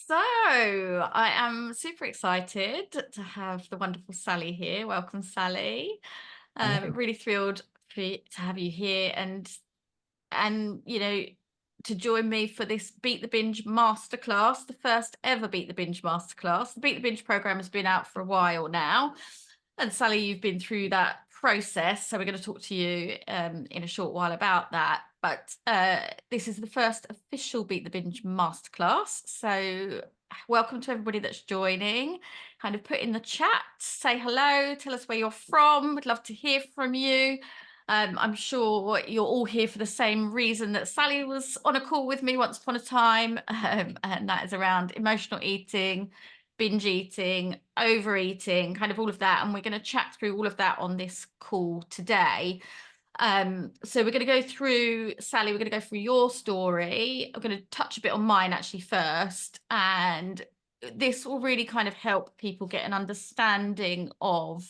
So, I am super excited to have the wonderful Sally here. Welcome, Sally. Hello. Really thrilled to have you here and to join me for this Beat the Binge masterclass, the first ever Beat the Binge masterclass. The Beat the Binge program has been out for a while now, and Sally, you've been through that process, so we're going to talk to you in a short while about that. But this is the first official Beat the Binge masterclass, so welcome to everybody that's joining. Kind of put in the chat, say hello, tell us where you're from. We'd love to hear from you. I'm sure you're all here for the same reason that Sally was on a call with me once upon a time, and that is around emotional eating, binge eating, overeating, kind of all of that. And we're going to chat through all of that on this call today. So we're going to go through, Sally, we're going to go through your story. I'm going to touch a bit on mine actually first. And this will really kind of help people get an understanding of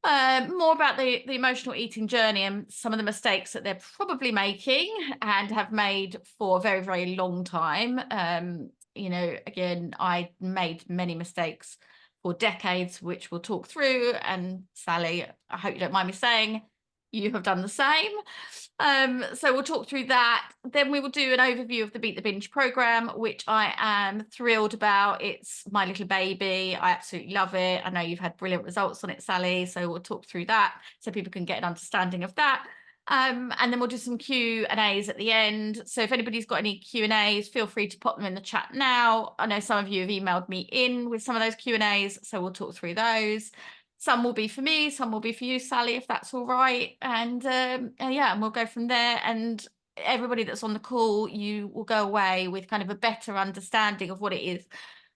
more about the emotional eating journey and some of the mistakes that they're probably making and have made for a very, very long time. Again, I made many mistakes for decades, which we'll talk through. And Sally, I hope you don't mind me saying you have done the same. So we'll talk through that. Then we will do an overview of the Beat the Binge program, which I am thrilled about. It's my little baby. I absolutely love it. I know you've had brilliant results on it, Sally. So we'll talk through that so people can get an understanding of that. And then we'll do some Q and A's at the end. So if anybody's got any Q and A's, feel free to pop them in the chat now. I know some of you have emailed me in with some of those Q and A's, so we'll talk through those. Some will be for me, some will be for you, Sally, if that's all right. And we'll go from there. And everybody that's on the call, you will go away with kind of a better understanding of what it is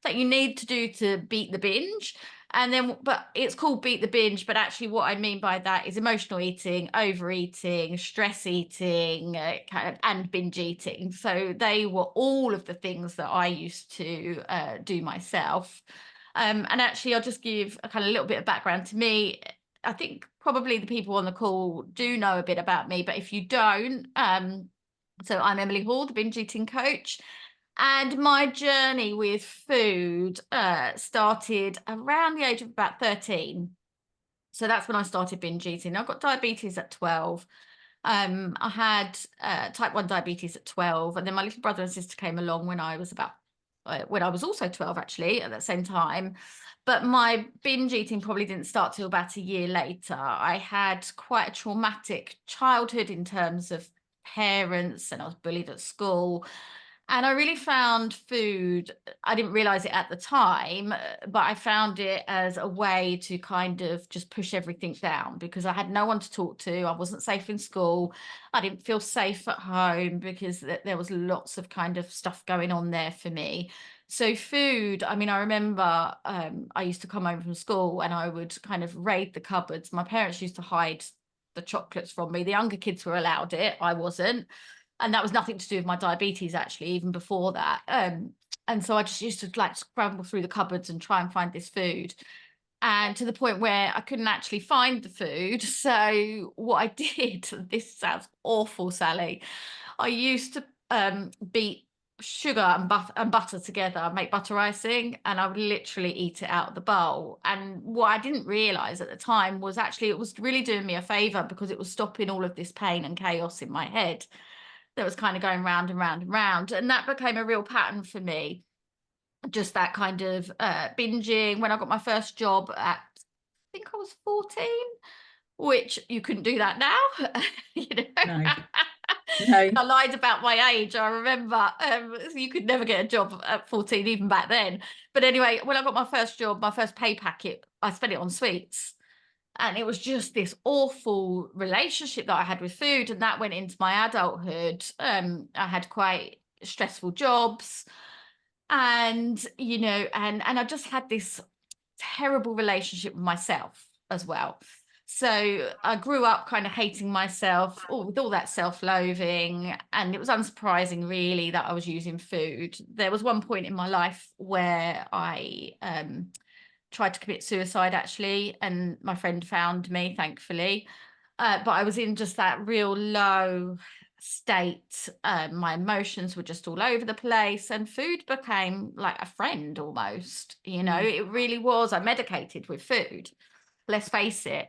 that you need to do to beat the binge. But it's called Beat the Binge, but actually, what I mean by that is emotional eating, overeating, stress eating, and binge eating. So they were all of the things that I used to do myself. And actually, I'll just give a kind of little bit of background to me. I think probably the people on the call do know a bit about me, but if you don't, so I'm Emily Hall, the binge eating coach. And my journey with food started around the age of about 13. So that's when I started binge eating. I got diabetes at 12. I had type 1 diabetes at 12. And then my little brother and sister came along when I was also 12, actually, at that same time. But my binge eating probably didn't start till about a year later. I had quite a traumatic childhood in terms of parents, and I was bullied at school. And I really found food, I didn't realize it at the time, but I found it as a way to kind of just push everything down because I had no one to talk to. I wasn't safe in school. I didn't feel safe at home because there was lots of kind of stuff going on there for me. So food, I mean, I remember I used to come home from school and I would kind of raid the cupboards. My parents used to hide the chocolates from me. The younger kids were allowed it. I wasn't, and that was nothing to do with my diabetes, actually, even before that. And so I just used to like scramble through the cupboards and try and find this food, and to the point where I couldn't actually find the food. So what I did, this sounds awful, Sally, I used to beat sugar and butter together, make butter icing, and I would literally eat it out of the bowl. And what I didn't realize at the time was actually it was really doing me a favor because it was stopping all of this pain and chaos in my head that was kind of going round and round and round. And that became a real pattern for me. Just that kind of binging. When I got my first job at, I think I was 14, which you couldn't do that now. you know. No, no. I lied about my age. I remember you could never get a job at 14, even back then. But anyway, when I got my first job, my first pay packet, I spent it on sweets. And it was just this awful relationship that I had with food. And that went into my adulthood. I had quite stressful jobs. And I just had this terrible relationship with myself as well. So I grew up kind of hating myself, with all that self-loathing, and it was unsurprising, really, that I was using food. There was one point in my life where I tried to commit suicide, actually, and my friend found me, thankfully. But I was in just that real low state. My emotions were just all over the place, and food became like a friend almost. It really was. I medicated with food, let's face it.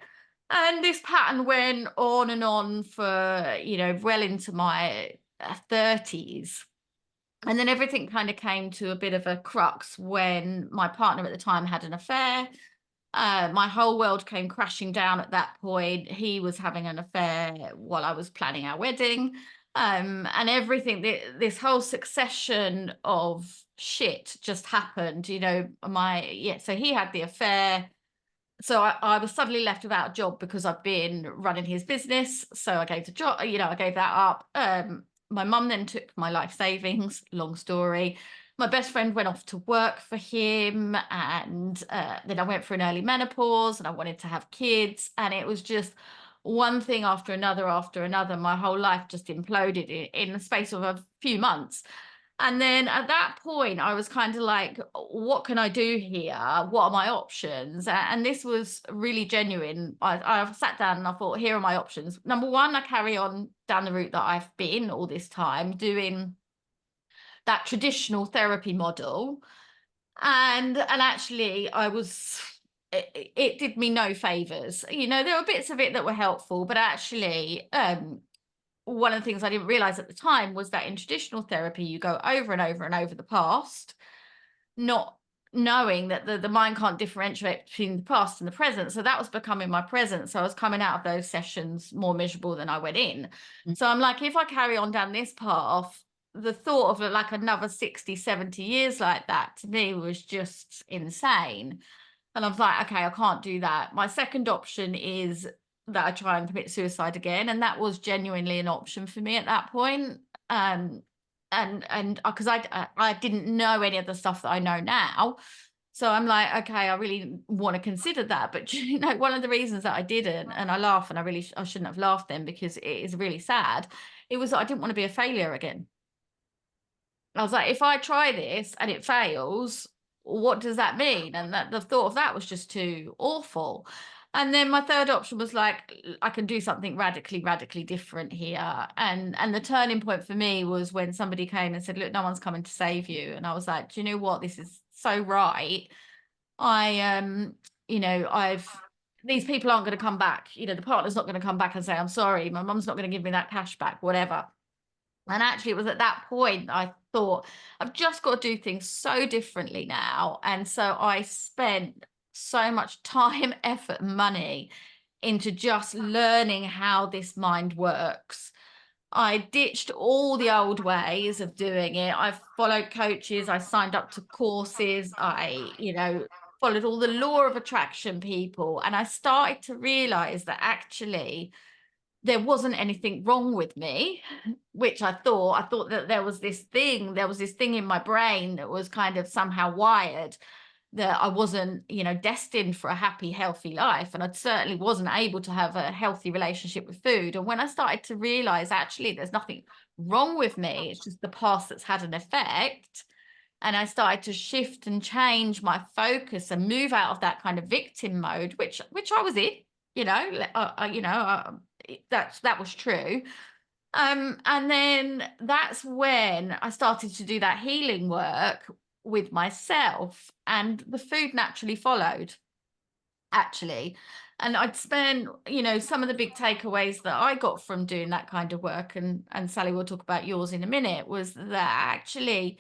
And this pattern went on and on for, well into my 30s. And then everything kind of came to a bit of a crux when my partner at the time had an affair. My whole world came crashing down at that point. He was having an affair while I was planning our wedding. And everything, this whole succession of shit just happened. So he had the affair. So I was suddenly left without a job because I've been running his business. So I gave the job, I gave that up. My mum then took my life savings, long story. My best friend went off to work for him, and then I went for an early menopause, and I wanted to have kids, and it was just one thing after another after another. My whole life just imploded in the space of a few months. And then at that point, I was kind of like, what can I do here? What are my options? And this was really genuine. I sat down and I thought, here are my options. Number one, I carry on down the route that I've been all this time, doing that traditional therapy model. And actually, it did me no favors. There were bits of it that were helpful, but actually, one of the things I didn't realize at the time was that in traditional therapy, you go over and over and over the past, not knowing that the mind can't differentiate between the past and the present. So that was becoming my present. So I was coming out of those sessions more miserable than I went in. So I'm like, if I carry on down this path, the thought of like another 60, 70 years like that to me was just insane. And I was like, okay, I can't do that. My second option is that I try and commit suicide again. And that was genuinely an option for me at that point. And because I didn't know any of the stuff that I know now. So I'm like, okay, I really want to consider that. But one of the reasons that I didn't, and I laugh, and I shouldn't have laughed then because it is really sad. It was that I didn't want to be a failure again. I was like, if I try this and it fails, what does that mean? And that the thought of that was just too awful. And then my third option was like, I can do something radically different here. And the turning point for me was when somebody came and said, look, no one's coming to save you. And I was like, do you know what? This is so right. I've these people aren't going to come back. The partner's not going to come back and say, I'm sorry, my mum's not going to give me that cash back, whatever. And actually, it was at that point I thought, I've just got to do things so differently now. And so I spent so much time, effort, and money into just learning how this mind works. I ditched all the old ways of doing it. I followed coaches. I signed up to courses. I followed all the law of attraction people. And I started to realize that actually, there wasn't anything wrong with me, which I thought that there was this thing in my brain that was kind of somehow wired, that I wasn't, destined for a happy, healthy life. And I certainly wasn't able to have a healthy relationship with food. And when I started to realize, actually, there's nothing wrong with me, it's just the past that's had an effect. And I started to shift and change my focus and move out of that kind of victim mode, which I was in, that was true. And then that's when I started to do that healing work with myself, and the food naturally followed, actually. And I'd spend, some of the big takeaways that I got from doing that kind of work, and Sally will talk about yours in a minute, was that actually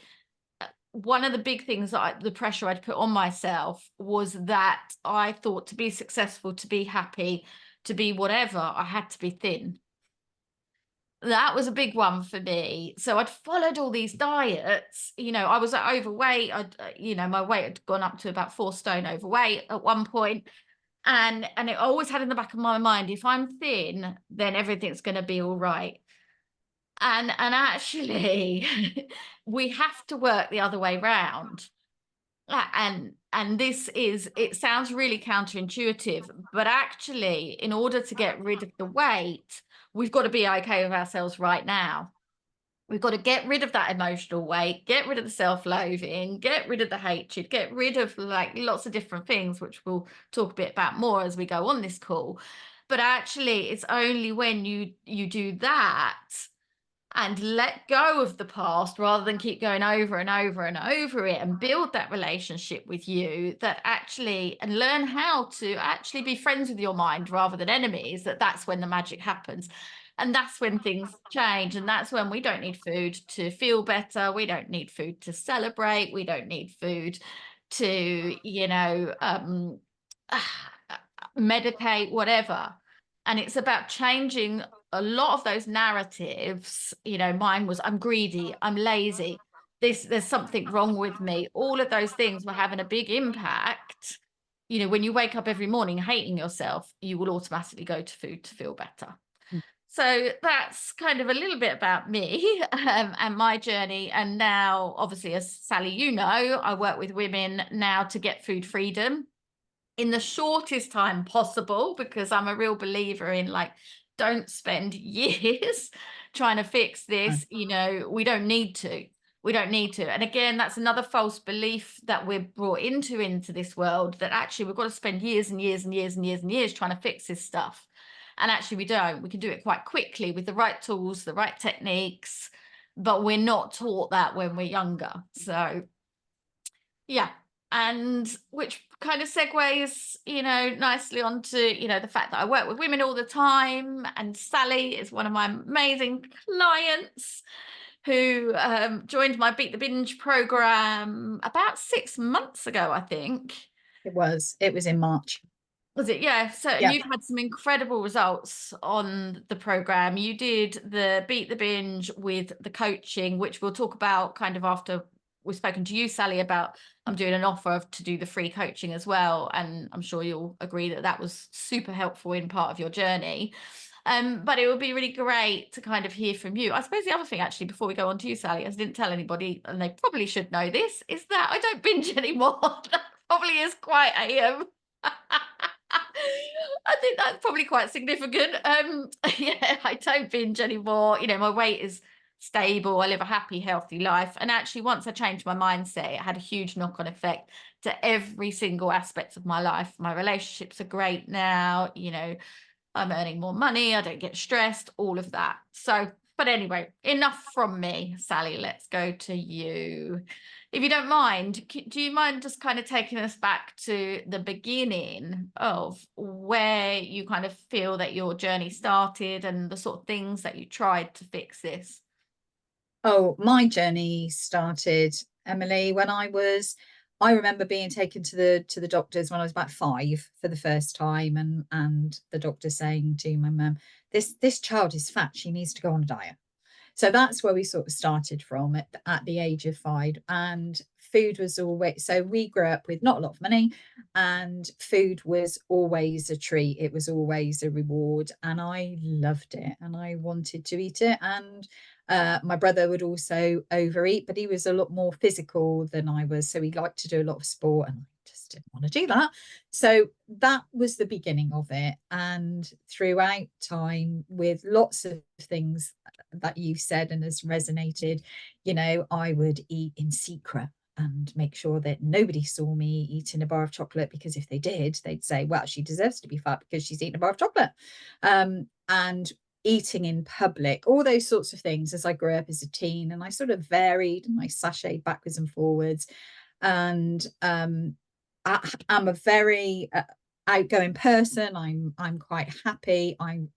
one of the big things that the pressure I'd put on myself was that I thought to be successful, to be happy, to be whatever, I had to be thin. That was a big one for me. So I'd followed all these diets. I was overweight. My weight had gone up to about 4 stone overweight at one point. And it always had in the back of my mind, if I'm thin, then everything's going to be all right. And actually, we have to work the other way round. And it sounds really counterintuitive, but actually, in order to get rid of the weight, we've got to be okay with ourselves right now. We've got to get rid of that emotional weight, get rid of the self-loathing, get rid of the hatred, get rid of like lots of different things, which we'll talk a bit about more as we go on this call. But actually, it's only when you do that and let go of the past rather than keep going over and over and over it, and build that relationship with you that actually, and learn how to actually be friends with your mind rather than enemies, that's when the magic happens. And that's when things change. And that's when we don't need food to feel better. We don't need food to celebrate. We don't need food to, medicate, whatever. And it's about changing a lot of those narratives. Mine was, I'm greedy, I'm lazy, there's something wrong with me. All of those things were having a big impact. When you wake up every morning hating yourself, you will automatically go to food to feel better. Mm. So that's kind of a little bit about me, and my journey. And now, obviously, as Sally, I work with women now to get food freedom in the shortest time possible, because I'm a real believer in, like, don't spend years trying to fix No. this. We don't need to. We don't need to. And again, that's another false belief that we're brought into this world, that actually we've got to spend years and years and years and years and years trying to fix this stuff. And actually we don't. We can do it quite quickly with the right tools, the right techniques, but we're not taught that when we're younger. So yeah. And which kind of segues, nicely onto, the fact that I work with women all the time. And Sally is one of my amazing clients who joined my Beat the Binge program about 6 months ago, I think. It was in March. Was it? Yeah. So, and Yeah. you've had some incredible results on the program. You did the Beat the Binge with the coaching, which we'll talk about kind of after we've spoken to you, Sally, about. I'm doing an offer to do the free coaching as well. And I'm sure you'll agree that that was super helpful in part of your journey. But it would be really great to kind of hear from you. I suppose the other thing, actually, before we go on to you, Sally, I didn't tell anybody, and they probably should know this, is that I don't binge anymore. That probably is quite a I think that's probably quite significant. Yeah, I don't binge anymore. My weight is stable. I live a happy, healthy life. And actually, once I changed my mindset, it had a huge knock-on effect to every single aspect of my life. My relationships are great now. I'm earning more money. I don't get stressed, all of that. So, but anyway, enough from me, Sally. Let's go to you. If you don't mind, do you mind just kind of taking us back to the beginning of where you kind of feel that your journey started and the sort of things that you tried to fix this? Oh, my journey started, Emily, when I remember being taken to the doctors when I was about 5 for the first time, and the doctor saying to my mum, this child is fat, she needs to go on a diet. So that's where we sort of started from at the age of 5. And food was always, so we grew up with not a lot of money, and food was always a treat. It was always a reward, and I loved it and I wanted to eat it. And my brother would also overeat, but he was a lot more physical than I was. So he liked to do a lot of sport, and I just didn't want to do that. So that was the beginning of it. And throughout time, with lots of things that you've said and has resonated, I would eat in secret and make sure that nobody saw me eating a bar of chocolate, because if they did, they'd say, well, she deserves to be fat because she's eating a bar of chocolate. And eating in public, all those sorts of things as I grew up as a teen. And I sort of varied and I sashayed backwards and forwards. And I'm a very outgoing person. I'm quite happy. I'm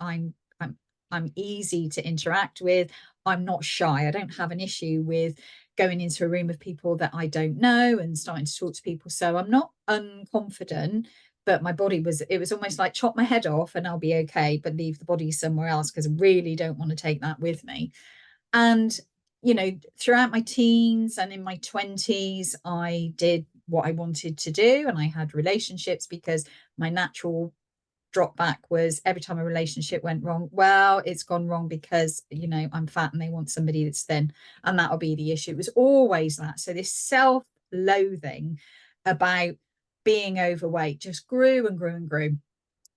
easy to interact with. I'm not shy. I don't have an issue with going into a room of people that I don't know and starting to talk to people. So I'm not unconfident, but my body it was almost like chop my head off and I'll be okay, but leave the body somewhere else, because I really don't want to take that with me. And, throughout my teens and in my 20s, I did what I wanted to do, and I had relationships, because my natural drop back was every time a relationship went wrong, well, it's gone wrong because I'm fat and they want somebody that's thin, and that'll be the issue. It was always that. So this self-loathing about being overweight just grew and grew and grew.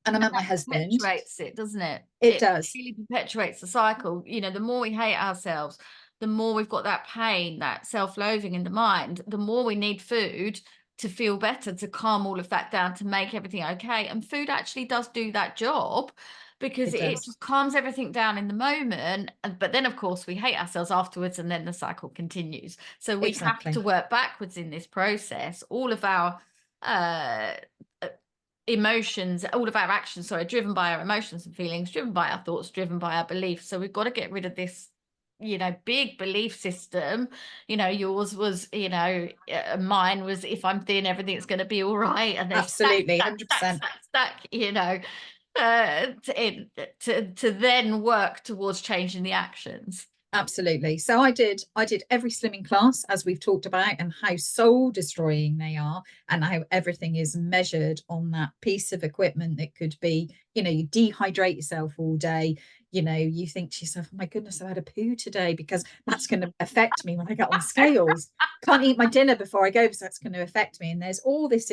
And I met my husband. Perpetuates it, doesn't it? It does. Really perpetuates the cycle. The more we hate ourselves, the more we've got that pain, that self-loathing in the mind, the more we need food to feel better, to calm all of that down, to make everything okay. And food actually does do that job. because It it does. just calms everything down in the moment. But then, of course, we hate ourselves afterwards, and then the cycle continues. So we have to Exactly. work backwards in this process. All of our uh, uh, emotions, all of our actions, sorry, driven by our emotions and feelings, driven by our thoughts, driven by our beliefs. So we've got to get rid of this, big belief system. Yours was, mine was, if I'm thin, everything's going to be all right. And there's stack, Absolutely, stack, stack, 100%. stack, stack, to then work towards changing the actions. Absolutely. So I did every slimming class, as we've talked about, and how soul destroying they are, and how everything is measured on that piece of equipment that could be, you dehydrate yourself all day. You think to yourself, oh my goodness, I had a poo today, because that's going to affect me when I get on the scales. Can't eat my dinner before I go because that's going to affect me. And there's all this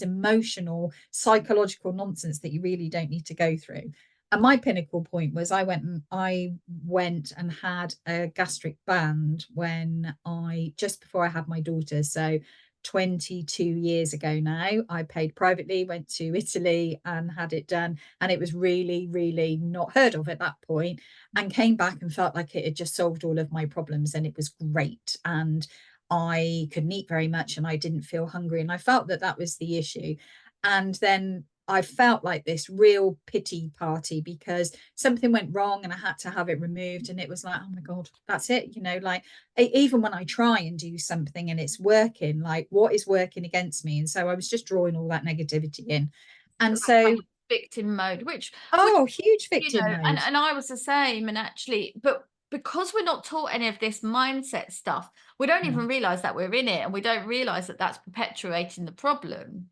emotional, psychological nonsense that you really don't need to go through. And my pinnacle point was I went and had a gastric band when I just before I had my daughter. So 22 years ago now, I paid privately, went to Italy and had it done. And it was really, really not heard of at that point, and came back and felt like it had just solved all of my problems. And it was great. And I couldn't eat very much and I didn't feel hungry. And I felt that that was the issue. And then I felt like this real pity party because something went wrong and I had to have it removed. And it was like, oh my God, that's it. Like even when I try and do something and it's working, like what is working against me? And so I was just drawing all that negativity in. And That's why so, you're victim mode, which oh, huge victim and mode. I was the same. And actually, but because we're not taught any of this mindset stuff, we don't No, even realize that we're in it, and we don't realize that that's perpetuating the problem.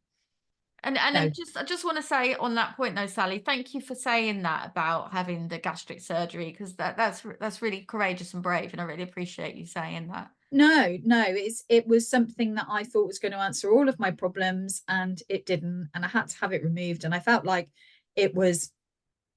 And no, I just want to say on that point though, Sally, thank you for saying that about having the gastric surgery, because that's really courageous and brave, and I really appreciate you saying that. no, it was something that I thought was going to answer all of my problems, and it didn't. And I had to have it removed. And I felt like it was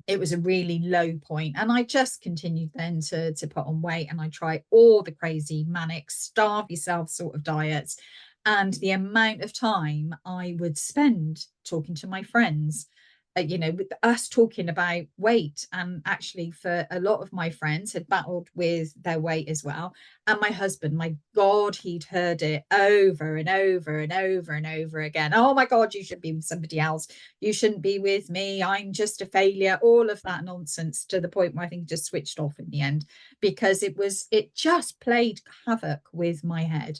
it was a really low point, and I just continued then to put on weight, and I tried all the crazy manic starve yourself sort of diets. And the amount of time I would spend talking to my friends, with us talking about weight. And actually for a lot of my friends had battled with their weight as well. And my husband, my God, he'd heard it over and over and over and over again. Oh my God, you should be with somebody else, you shouldn't be with me, I'm just a failure, all of that nonsense, to the point where I think he just switched off in the end, because it just played havoc with my head.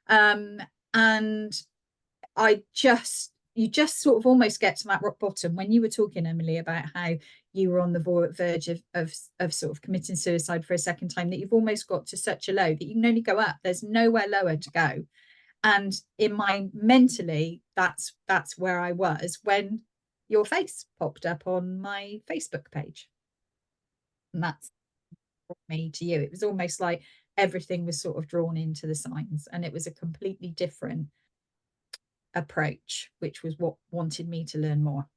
um and I just you just sort of almost get to that rock bottom when you were talking, Emily, about how you were on the verge of sort of committing suicide for a second time, that you've almost got to such a low that you can only go up. There's nowhere lower to go. And in my mentally, that's where I was when your face popped up on my Facebook page. And that's brought me to you. It was almost like everything was sort of drawn into the signs, and it was a completely different approach, which was what wanted me to learn more.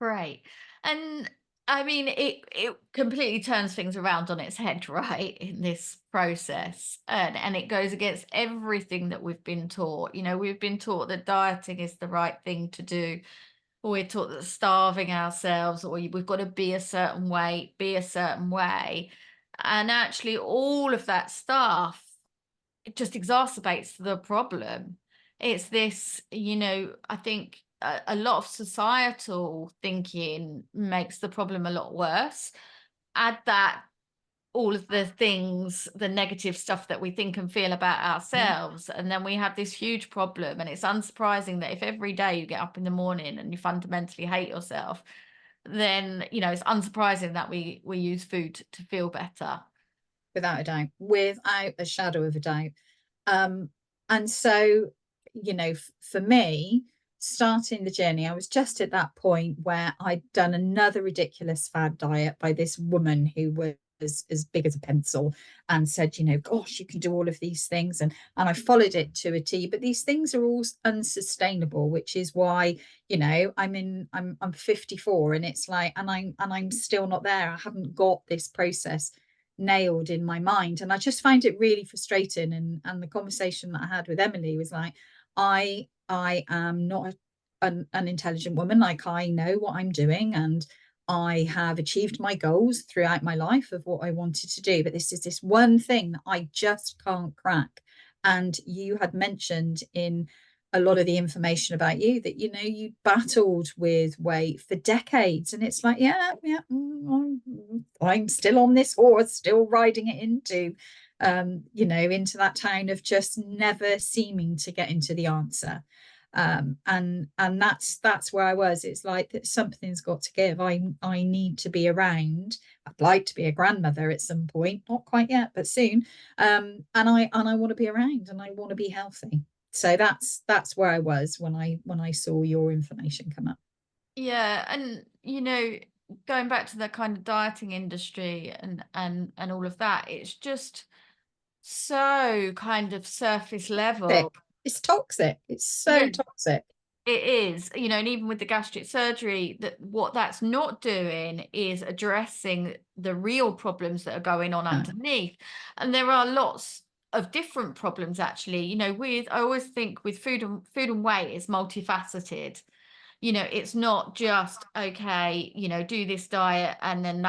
Great. And I mean, it completely turns things around on its head, right, in this process. And it goes against everything that we've been taught. We've been taught that dieting is the right thing to do. Or we're taught that starving ourselves, or we've got to be a certain weight, be a certain way. And actually, all of that stuff, it just exacerbates the problem. It's this, I think a lot of societal thinking makes the problem a lot worse. Add that all of the things, the negative stuff that we think and feel about Yeah, ourselves, and then we have this huge problem. And it's unsurprising that if every day you get up in the morning and you fundamentally hate yourself, then it's unsurprising that we use food to feel better. without a doubt, without a shadow of a doubt. Um, and so, for me, starting the journey, I was just at that point where I'd done another ridiculous fad diet by this woman who was as big as a pencil, and said, gosh, you can do all of these things. And I followed it to a T, but these things are all unsustainable, which is why, I'm 54, and it's like, and I'm still not there. I haven't got this process nailed in my mind, and I just find it really frustrating. And the conversation that I had with Emily was like, I am not an intelligent woman. Like, I know what I'm doing, and I have achieved my goals throughout my life of what I wanted to do, but this is this one thing that I just can't crack. And you had mentioned in a lot of the information about you that, you know, you battled with weight for decades. And it's like, I'm still on this horse, still riding it into, you know, into that town of just never seeming to get into the answer. And that's where I was. It's like that something's got to give. I need to be around. I'd like to be a grandmother at some point, not quite yet, but soon. And I want to be around, and I want to be healthy. So that's where I was when I saw your information come up. Yeah, and going back to the kind of dieting industry and all of that, it's just so kind of surface Toxic. level. It's toxic. It's so Yeah, toxic. it is, and even with the gastric surgery, that what that's not doing is addressing the real problems that are going on No. underneath. And there are lots of different problems actually. With I always think with food and weight is multifaceted. It's not just, okay, do this diet and then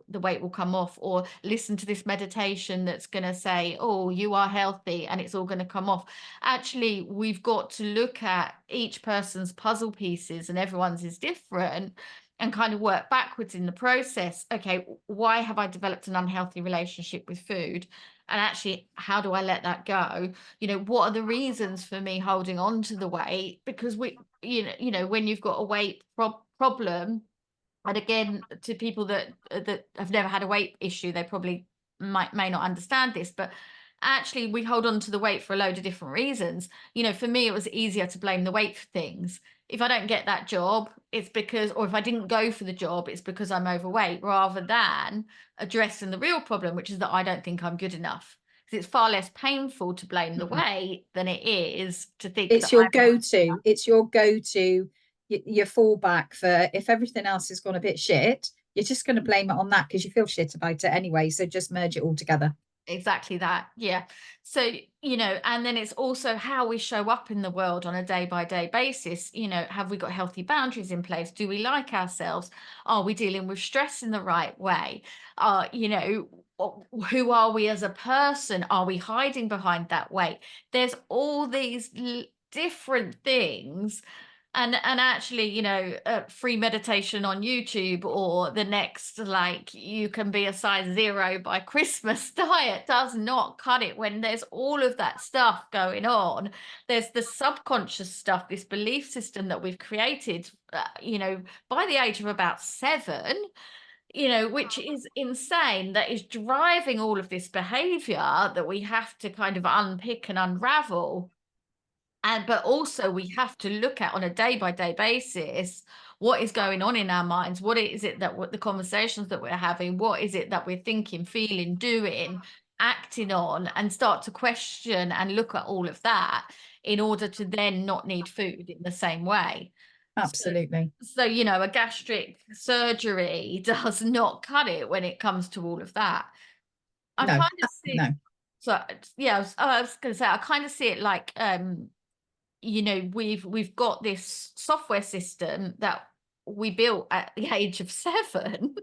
the weight will come off, or listen to this meditation that's going to say, oh, you are healthy, and it's all going to come off. Actually, we've got to look at each person's puzzle pieces, and everyone's is different, and kind of work backwards in the process. Okay, why have I developed an unhealthy relationship with food? And actually, how do I let that go? What are the reasons for me holding on to the weight? Because when you've got a weight problem, and again, to people that have never had a weight issue, they probably may not understand this, but actually we hold on to the weight for a load of different reasons. For me, it was easier to blame the weight for things. If I don't get that job, it's because, or if I didn't go for the job, it's because I'm overweight, rather than addressing the real problem, which is that I don't think I'm good enough. Because it's far less painful to blame the Mm. weight than it is to think that It's your I'm not good go-to. enough. It's your go-to, your fallback for if everything else has gone a bit shit, you're just going to blame it on that because you feel shit about it anyway. So just merge it all together. Exactly that. Yeah. So, and then it's also how we show up in the world on a day by day basis. Have we got healthy boundaries in place? Do we like ourselves? Are we dealing with stress in the right way? Who are we as a person? Are we hiding behind that weight? There's all these different things. And actually, free meditation on YouTube, or the next, like, you can be a size 0 by Christmas diet, does not cut it when there's all of that stuff going on. There's the subconscious stuff, this belief system that we've created, by the age of about 7, which is insane, that is driving all of this behavior that we have to kind of unpick and unravel. But also we have to look at, on a day by day basis, what is going on in our minds. What is it that what the conversations that we're having, what is it that we're thinking, feeling, doing, acting on, and start to question and look at all of that, in order to then not need food in the same way. So, Absolutely. a gastric surgery does not cut it when it comes to all of that. I No, kind of see, no, so yeah, I was going to say, I kind of see it like, we've got this software system that we built at the age of 7.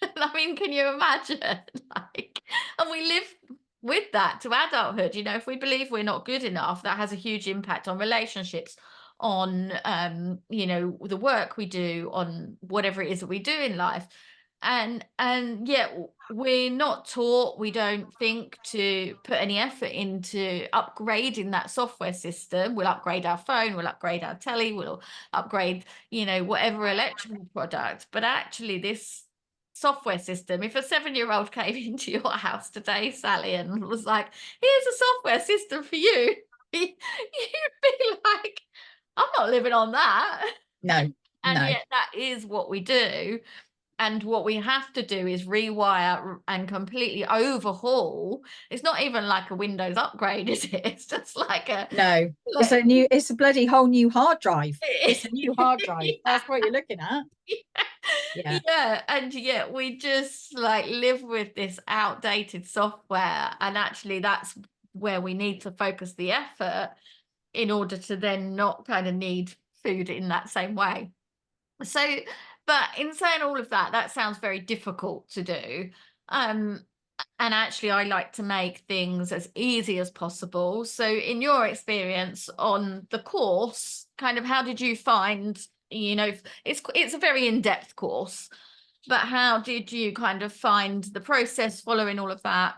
I mean, can you imagine? Like, and we live with that to adulthood. If we believe we're not good enough, that has a huge impact on relationships, on the work we do, on whatever it is that we do in life. And yet we're not taught, we don't think, to put any effort into upgrading that software system. We'll upgrade our phone, we'll upgrade our telly, we'll upgrade, whatever electrical product. But actually, this software system, if a 7-year-old came into your house today, Sally, and was like, here's a software system for you, you'd be like, I'm not living on that. no, And no, yet that is what we do. And what we have to do is rewire and completely overhaul. It's not even like a Windows upgrade, is it? It's just like a no. like It's a bloody whole new hard drive. It's a new hard drive. That's what you're looking at. Yeah, yeah, and yet we just like live with this outdated software, and actually that's where we need to focus the effort, in order to then not kind of need food in that same way. So But in saying all of that, that sounds very difficult to do. Um, and actually, I like to make things as easy as possible. So, in your experience on the course, kind of how did you find, it's a very in-depth course, but how did you kind of find the process following all of that?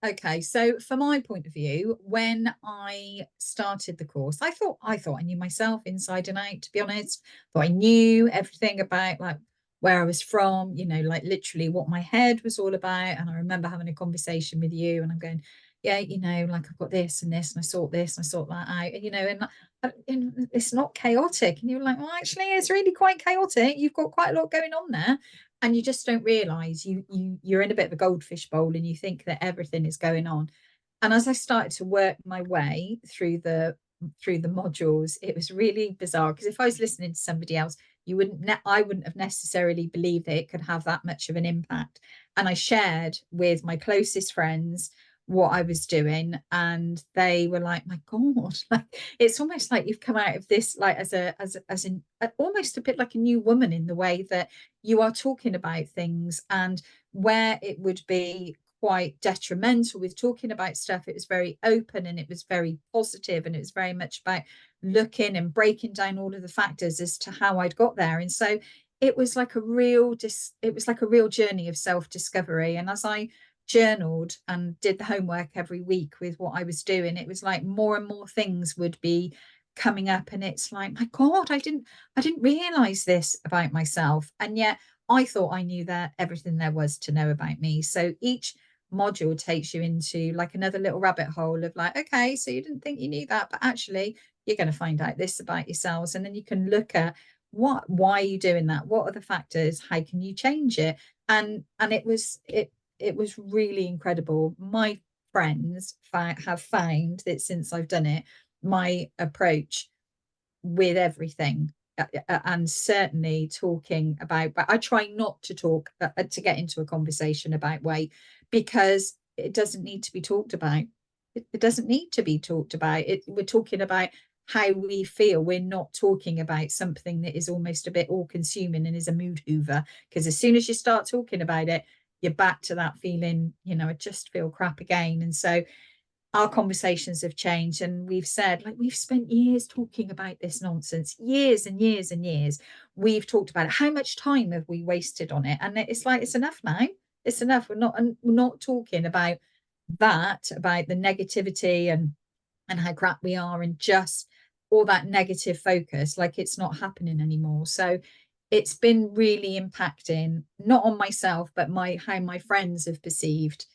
Okay, so from my point of view, when I started the course, I thought I knew myself inside and out, to be honest. Thought I knew everything about like where I was from, like literally what my head was all about. And I remember having a conversation with you and I'm going, yeah, like I've got this and this, and I sort this and I sort that out, and it's not chaotic. And you're like, well, actually, it's really quite chaotic. You've got quite a lot going on there and you just don't realize you're in a bit of a goldfish bowl and you think that everything is going on. And as I started to work my way through the modules, it was really bizarre because if I was listening to somebody else, I wouldn't have necessarily believed that it could have that much of an impact. And I shared with my closest friends what I was doing, and they were like, "My God!" Like it's almost like you've come out of this like as in almost a bit like a new woman in the way that you are talking about things, and where it would be quite detrimental with talking about stuff, it was very open and it was very positive and it was very much about looking and breaking down all of the factors as to how I'd got there. And so it was like a real journey of self-discovery. And as I journaled and did the homework every week with what I was doing, it was like more and more things would be coming up, and it's like, my God, I didn't realize this about myself. And yet I thought I knew that everything there was to know about me. So each module takes you into like another little rabbit hole of like, okay, so you didn't think you knew that, but actually you're going to find out this about yourselves. And then you can look at why are you doing that? What are the factors? How can you change it? And it was really incredible. My friends have found that since I've done it, my approach with everything, and certainly talking about, but I try not to talk to get into a conversation about weight because it doesn't need to be talked about. It doesn't need to be talked about. We're talking about how we feel. We're not talking about something that is almost a bit all consuming and is a mood hoover, because as soon as you start talking about it, you're back to that feeling, I just feel crap again. And so our conversations have changed, and we've said, like, we've spent years talking about this nonsense, years and years and years. We've talked about it. How much time have we wasted on it? And it's like, it's enough now. It's enough. We're not talking about that, about the negativity and how crap we are, and just all that negative focus, like it's not happening anymore. So it's been really impacting, not on myself, but how my friends have perceived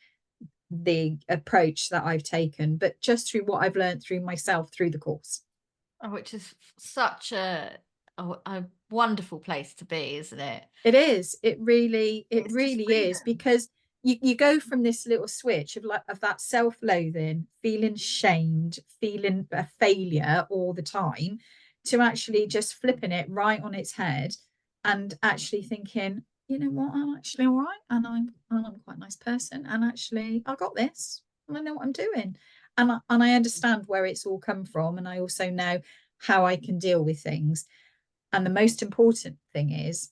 the approach that I've taken, but just through what I've learned through myself through the course. Which is such a wonderful place to be, isn't it? It is. It It's just really is, freedom. because you go from this little switch of like of that self-loathing, feeling shamed, feeling a failure all the time, to actually just flipping it right on its head and actually thinking, you know what, I'm actually all right, and I'm quite a nice person, and actually I got this, and I know what I'm doing, and I understand where it's all come from, and I also know how I can deal with things. And the most important thing is,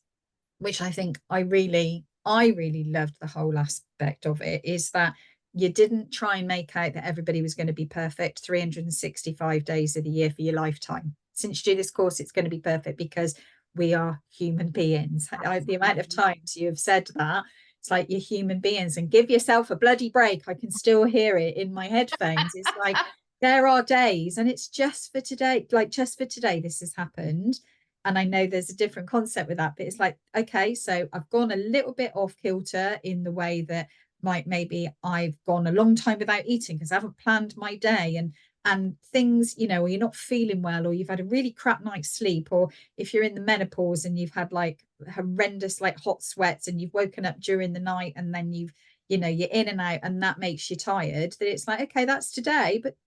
which I think I really loved the whole aspect of it, is that you didn't try and make out that everybody was going to be perfect 365 days of the year for your lifetime. Since you do this course, it's going to be perfect because we are human beings. The amount of Absolutely. times you have said that, it's like you're human beings, and give yourself a bloody break. I can still hear it in my headphones. It's like there are days, and it's just for today, like just for today, this has happened. And I know there's a different concept with that, but it's like, okay, so I've gone a little bit off kilter in the way that maybe I've gone a long time without eating because I haven't planned my day, and things, or you're not feeling well, or you've had a really crap night's sleep, or if you're in the menopause and you've had like horrendous like hot sweats and you've woken up during the night, and then you're in and out, and that makes you tired, that it's like, okay, that's today, but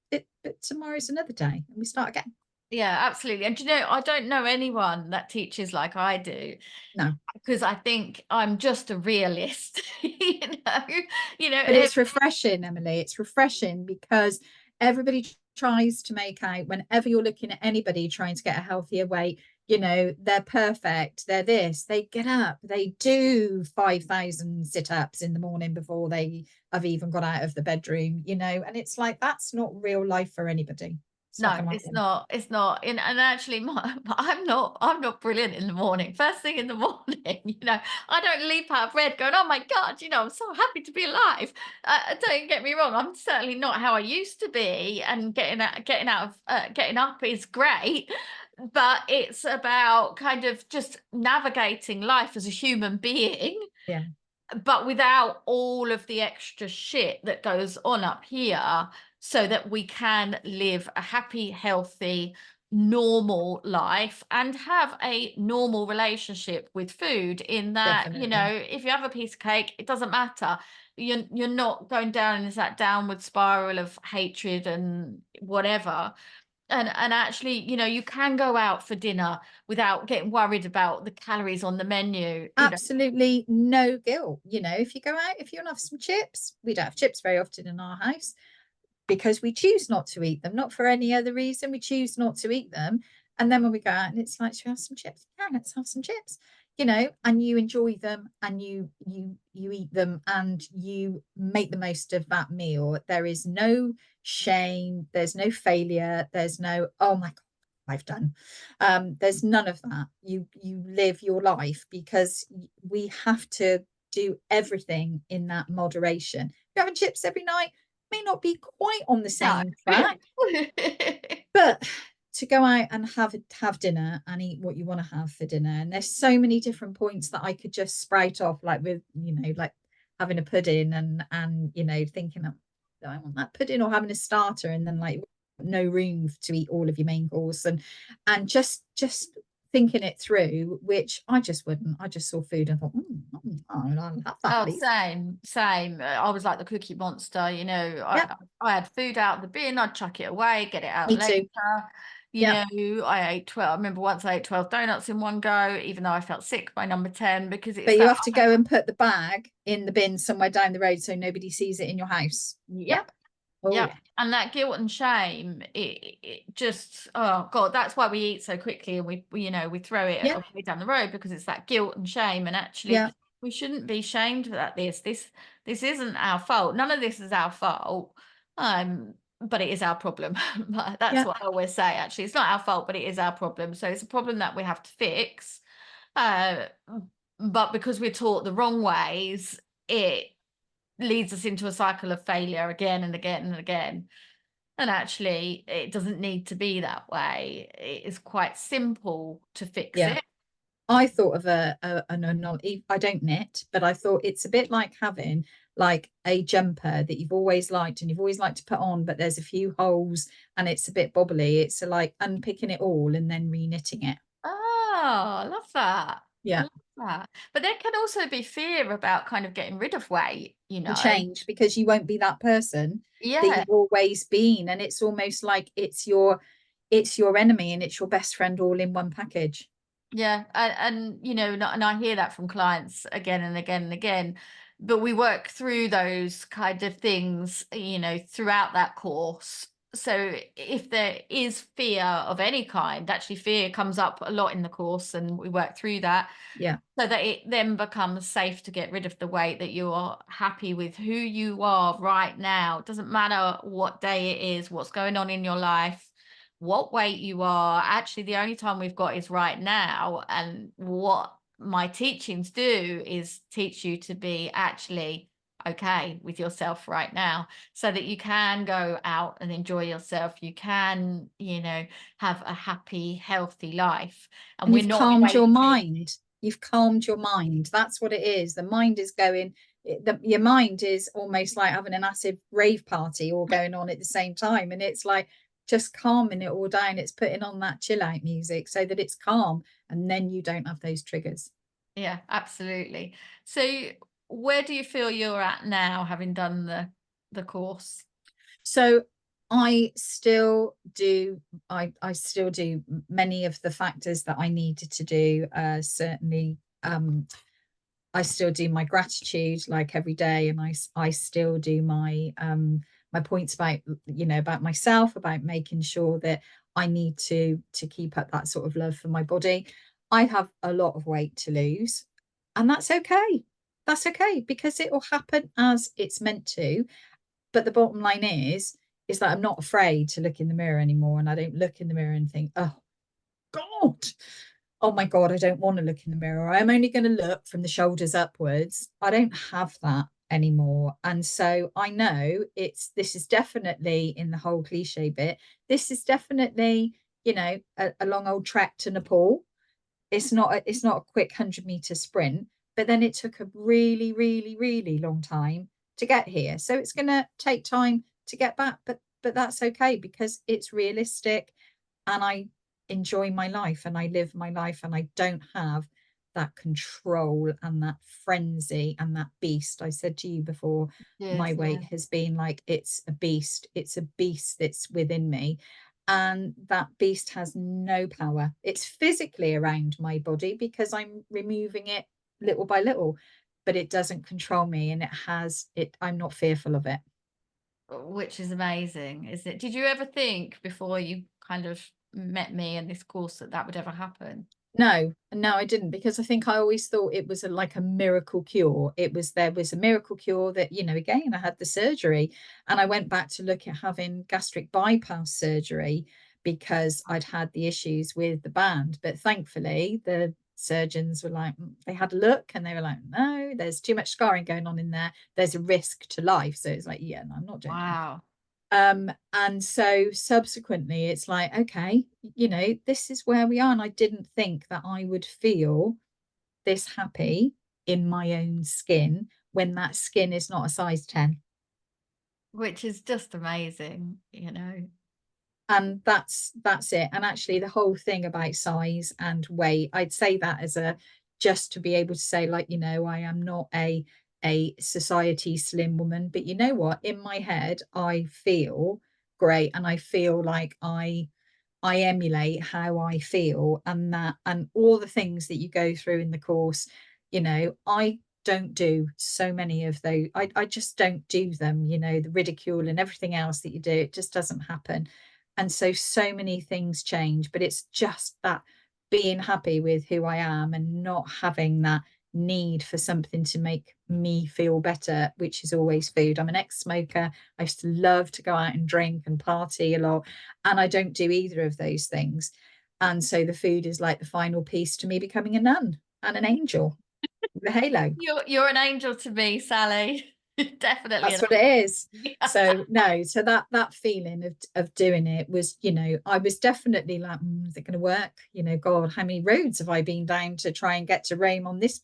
tomorrow's another day and we start again. Yeah, absolutely. And I don't know anyone that teaches like I do, No. because I think I'm just a realist. But it's refreshing, Emily. It's refreshing because everybody tries to make out, whenever you're looking at anybody trying to get a healthier weight, you know, they're perfect, they're this, they get up, they do 5,000 sit-ups in the morning before they have even got out of the bedroom, you know, and it's like, that's not real life for anybody. It's not No, gonna it's happen. not. It's not. And actually, I'm not brilliant in the morning. First thing in the morning, I don't leap out of bed going, "Oh my God, I'm so happy to be alive." Don't get me wrong. I'm certainly not how I used to be, and getting up is great, but it's about kind of just navigating life as a human being, Yeah, but without all of the extra shit that goes on up here, so that we can live a happy, healthy, normal life and have a normal relationship with food. In that, definitely. if you have a piece of cake, it doesn't matter. You're not going down into that downward spiral of hatred and whatever. And actually, you can go out for dinner without getting worried about the calories on the menu. Absolutely no guilt. You know, if you go out, if you want to have some chips, we don't have chips very often in our house because we choose not to eat them, not for any other reason. We choose not to eat them. And then when we go out and it's like, should we have some chips? Yeah, let's have some chips, you know, and you enjoy them and you eat them and you make the most of that meal. There is no shame, there's no failure, there's no, oh my God, I've done. There's none of that. You live your life because we have to do everything in that moderation. You're having chips every night may not be quite on the No. same track, but to go out and have dinner and eat what you want to have for dinner, and there's so many different points that I could just sprout off, like with like having a pudding and thinking, oh, do I want that pudding, or having a starter and then like no room to eat all of your main course, and just thinking it through, which I just wouldn't. I just saw food and thought, I'll have that, Oh, please. same. I was like the cookie monster. Yep, I had food out of the bin, I'd chuck it away, get it out me later. too. Yep. I ate 12. I remember once I ate 12 donuts in one go, even though I felt sick by number 10, because it's But you that. have to go and put the bag in the bin somewhere down the road so nobody sees it in your house. Yep. Yep. Oh Yep. yeah. And that guilt and shame, it just, oh God, that's why we eat so quickly, and we throw it Yeah. away down the road, because it's that guilt and shame. And actually, Yeah. we shouldn't be shamed that this isn't our fault. None of this is our fault. But it is our problem. That's Yeah. what I always say, actually. It's not our fault, but it is our problem. So it's a problem that we have to fix. Uh, but because we're taught the wrong ways, it leads us into a cycle of failure again and again and again. And actually, it doesn't need to be that way. It is quite simple to fix Yeah. it. I thought of I don't knit, but I thought it's a bit like having like a jumper that you've always liked and you've always liked to put on, but there's a few holes and it's a bit bobbly. It's like unpicking it all and then re-knitting it. Oh, I love that. I Yeah. love that. But there can also be fear about kind of getting rid of weight, And change because you won't be that person that Yeah, you've always been. And it's almost like it's your enemy and it's your best friend all in one package. yeah. And I hear that from clients again and again and again. But we work through those kind of things, throughout that course. So if there is fear of any kind, actually fear comes up a lot in the course, and we work through that, Yeah. so that it then becomes safe to get rid of the weight, that you are happy with who you are right now. It doesn't matter what day it is, what's going on in your life, what weight you are. Actually, the only time we've got is right now. And what my teachings do is teach you to be actually okay with yourself right now, so that you can go out and enjoy yourself. You can, have a happy, healthy life. And And we're you've not calmed your waiting. mind. You've calmed your mind. That's what it is. The mind is going, your mind is almost like having a massive rave party all going on at the same time. And it's like just calming it all down. It's putting on that chill out music so that it's calm. And then you don't have those triggers. Yeah, absolutely. So where do you feel you're at now, having done the course? So I still do many of the factors that I needed to do. Certainly, I still do my gratitude like every day, and I still do my my points about, about myself, about making sure that I need to keep up that sort of love for my body. I have a lot of weight to lose, and that's okay. That's okay because it will happen as it's meant to. But the bottom line is that I'm not afraid to look in the mirror anymore, and I don't look in the mirror and think, oh God, oh my God, I don't want to look in the mirror. I'm only going to look from the shoulders upwards. I don't have that anymore. And so I know this is definitely in the whole cliche bit. This is definitely, a long old trek to Nepal. It's not a quick 100-meter sprint, but then it took a really, really, really long time to get here. So it's going to take time to get back, but that's okay because it's realistic, and I enjoy my life and I live my life, and I don't have that control and that frenzy and that beast. I said to you before, Yes, my yeah. weight has been like it's a beast. It's a beast that's within me. And that beast has no power. It's physically around my body because I'm removing it little by little, but it doesn't control me, and I'm not fearful of it. Which is amazing, isn't it? Did you ever think before you kind of met me in this course that that would ever happen? No, no, I didn't, because I think I always thought it was like a miracle cure. There was a miracle cure that, again, I had the surgery, and I went back to look at having gastric bypass surgery because I'd had the issues with the band. But thankfully, the surgeons were like, they had a look and they were like, no, there's too much scarring going on in there. There's a risk to life. So it's like, yeah, no, I'm not doing it. Wow. And so subsequently, it's like, okay, this is where we are. And I didn't think that I would feel this happy in my own skin when that skin is not a size 10. Which is just amazing, you know? And that's it. And actually the whole thing about size and weight, I'd say that as a just to be able to say, like, I am not a society slim woman, but you know what, in my head I feel great, and I feel like I emulate how I feel, and that, and all the things that you go through in the course, I don't do so many of those. I just don't do them, the ridicule and everything else that you do, it just doesn't happen. And so many things change, but it's just that being happy with who I am and not having that need for something to make me feel better, which is always food. I'm an ex-smoker. I used to love to go out and drink and party a lot, and I don't do either of those things. And so the food is like the final piece to me becoming a nun and an angel with a halo. You're an angel to me, Sally. Definitely an That's what it is. angel. So no, so that feeling of doing it was, I was definitely like, is it going to work? God, how many roads have I been down to try and get to Rome on this,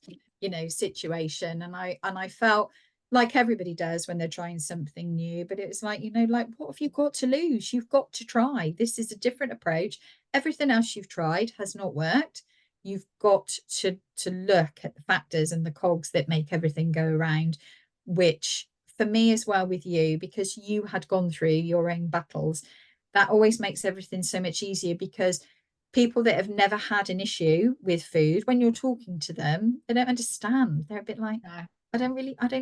situation? And I felt like everybody does when they're trying something new, but it was like, like, what have you got to lose? You've got to try. This is a different approach. Everything else you've tried has not worked. You've got to look at the factors and the cogs that make everything go around, which for me as well with you, because you had gone through your own battles, that always makes everything so much easier, because people that have never had an issue with food, when you're talking to them, they don't understand. They're a bit like, No. I don't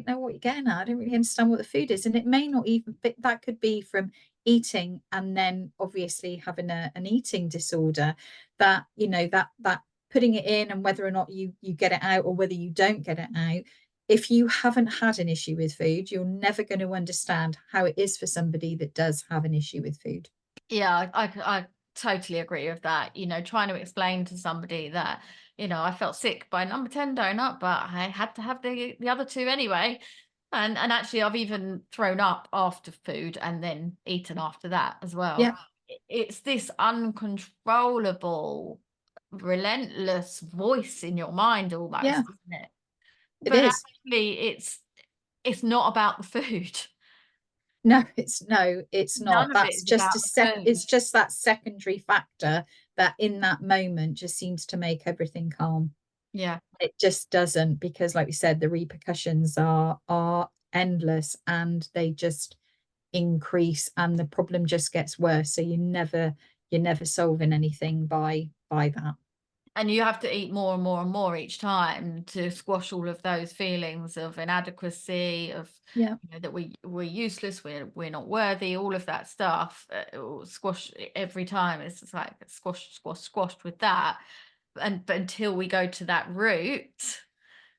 know what you're getting at. I don't really understand what the food is. And it may not even, that could be from eating and then obviously having an eating disorder, that, that putting it in, and whether or not you get it out or whether you don't get it out, if you haven't had an issue with food, you're never going to understand how it is for somebody that does have an issue with food. Yeah, I totally agree with that. Trying to explain to somebody that, I felt sick by number 10 donut, but I had to have the other two anyway. And actually I've even thrown up after food and then eaten after that as well. Yeah, It's this uncontrollable, relentless voice in your mind yeah, almost, isn't it? it But is. actually it's not about the food. No, it's None not. of it That's is just about a the sec. food. It's just that secondary factor that in that moment just seems to make everything calm. Yeah. It just doesn't, because like we said, the repercussions are endless, and they just increase, and the problem just gets worse. So you're never solving anything by that. And you have to eat more and more and more each time to squash all of those feelings of inadequacy, of, Yeah, that we're useless, we're not worthy, all of that stuff. Squash every time. It's just like squash, squash, squashed with that. But until we go to that root,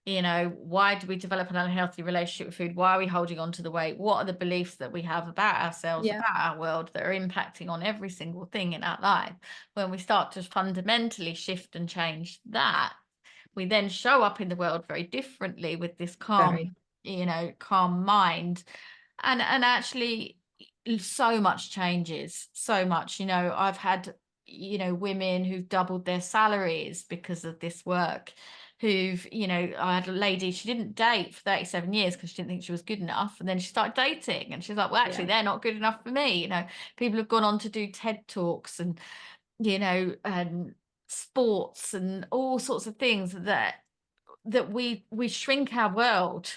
why do we develop an unhealthy relationship with food? Why are we holding on to the weight? What are the beliefs that we have about ourselves, yeah, about our world, that are impacting on every single thing in our life? When we start to fundamentally shift and change that, we then show up in the world very differently with this calm, very. calm mind. And actually so much changes, so much. I've had, women who've doubled their salaries because of this work, I had a lady, she didn't date for 37 years because she didn't think she was good enough. And then she started dating and she's like, well, actually, Yeah. they're not good enough for me. People have gone on to do TED Talks and, and sports and all sorts of things that we shrink our world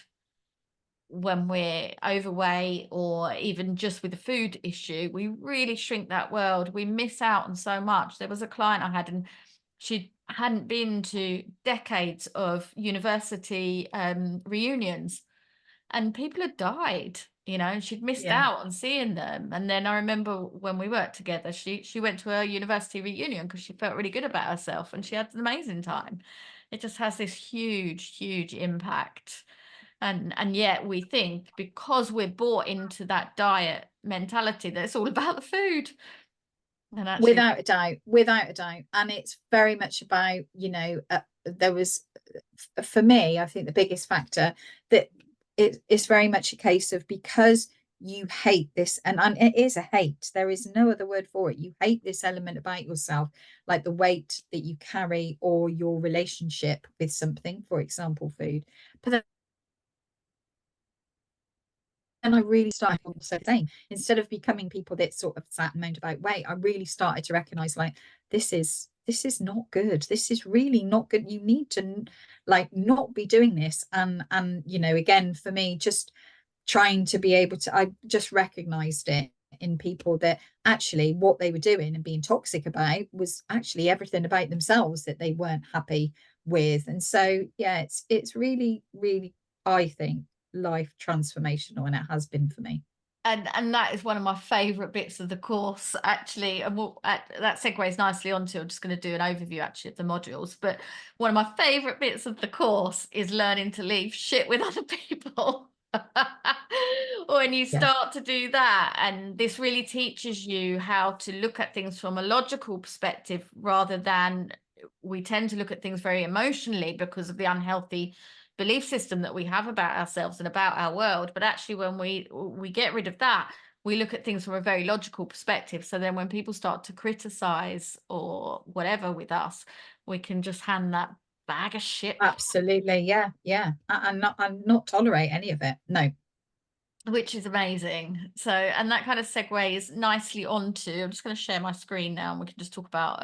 when we're overweight, or even just with the food issue. We really shrink that world. We miss out on so much. There was a client I had, and she hadn't been to decades of university reunions, and people had died, and she'd missed Yeah. out on seeing them. And then I remember when we worked together, she went to a university reunion because she felt really good about herself, and she had an amazing time. It just has this huge, huge impact. And yet we think, because we're bought into that diet mentality, that it's all about the food. And actually, Without a doubt, without a doubt. And it's very much about, there was, for me, I think the biggest factor that it's very much a case of, because you hate this, and it is a hate, there is no other word for it. You hate this element about yourself, like the weight that you carry or your relationship with something, for example, food. But then I really started on the same. Instead of becoming people that sort of sat and moaned about weight, I really started to recognize, like, this is not good. This is really not good. You need to, like, not be doing this. And again, for me, just trying to be able to, I just recognized it in people, that actually what they were doing and being toxic about was actually everything about themselves that they weren't happy with. And so yeah, it's really, really, I think, life transformational, and it has been for me. and that is one of my favorite bits of the course, actually. And that segues nicely onto, I'm just going to do an overview actually of the modules. But one of my favorite bits of the course is learning to leave shit with other people. When you Yeah, start to do that, and this really teaches you how to look at things from a logical perspective, rather than, we tend to look at things very emotionally because of the unhealthy belief system that we have about ourselves and about our world. But actually, when we get rid of that, we look at things from a very logical perspective. So then when people start to criticize or whatever with us, we can just hand that bag of shit, absolutely. Yeah, yeah. And not tolerate any of it. No. which is amazing. So, and that kind of segues nicely onto, I'm just going to share my screen now and we can just talk about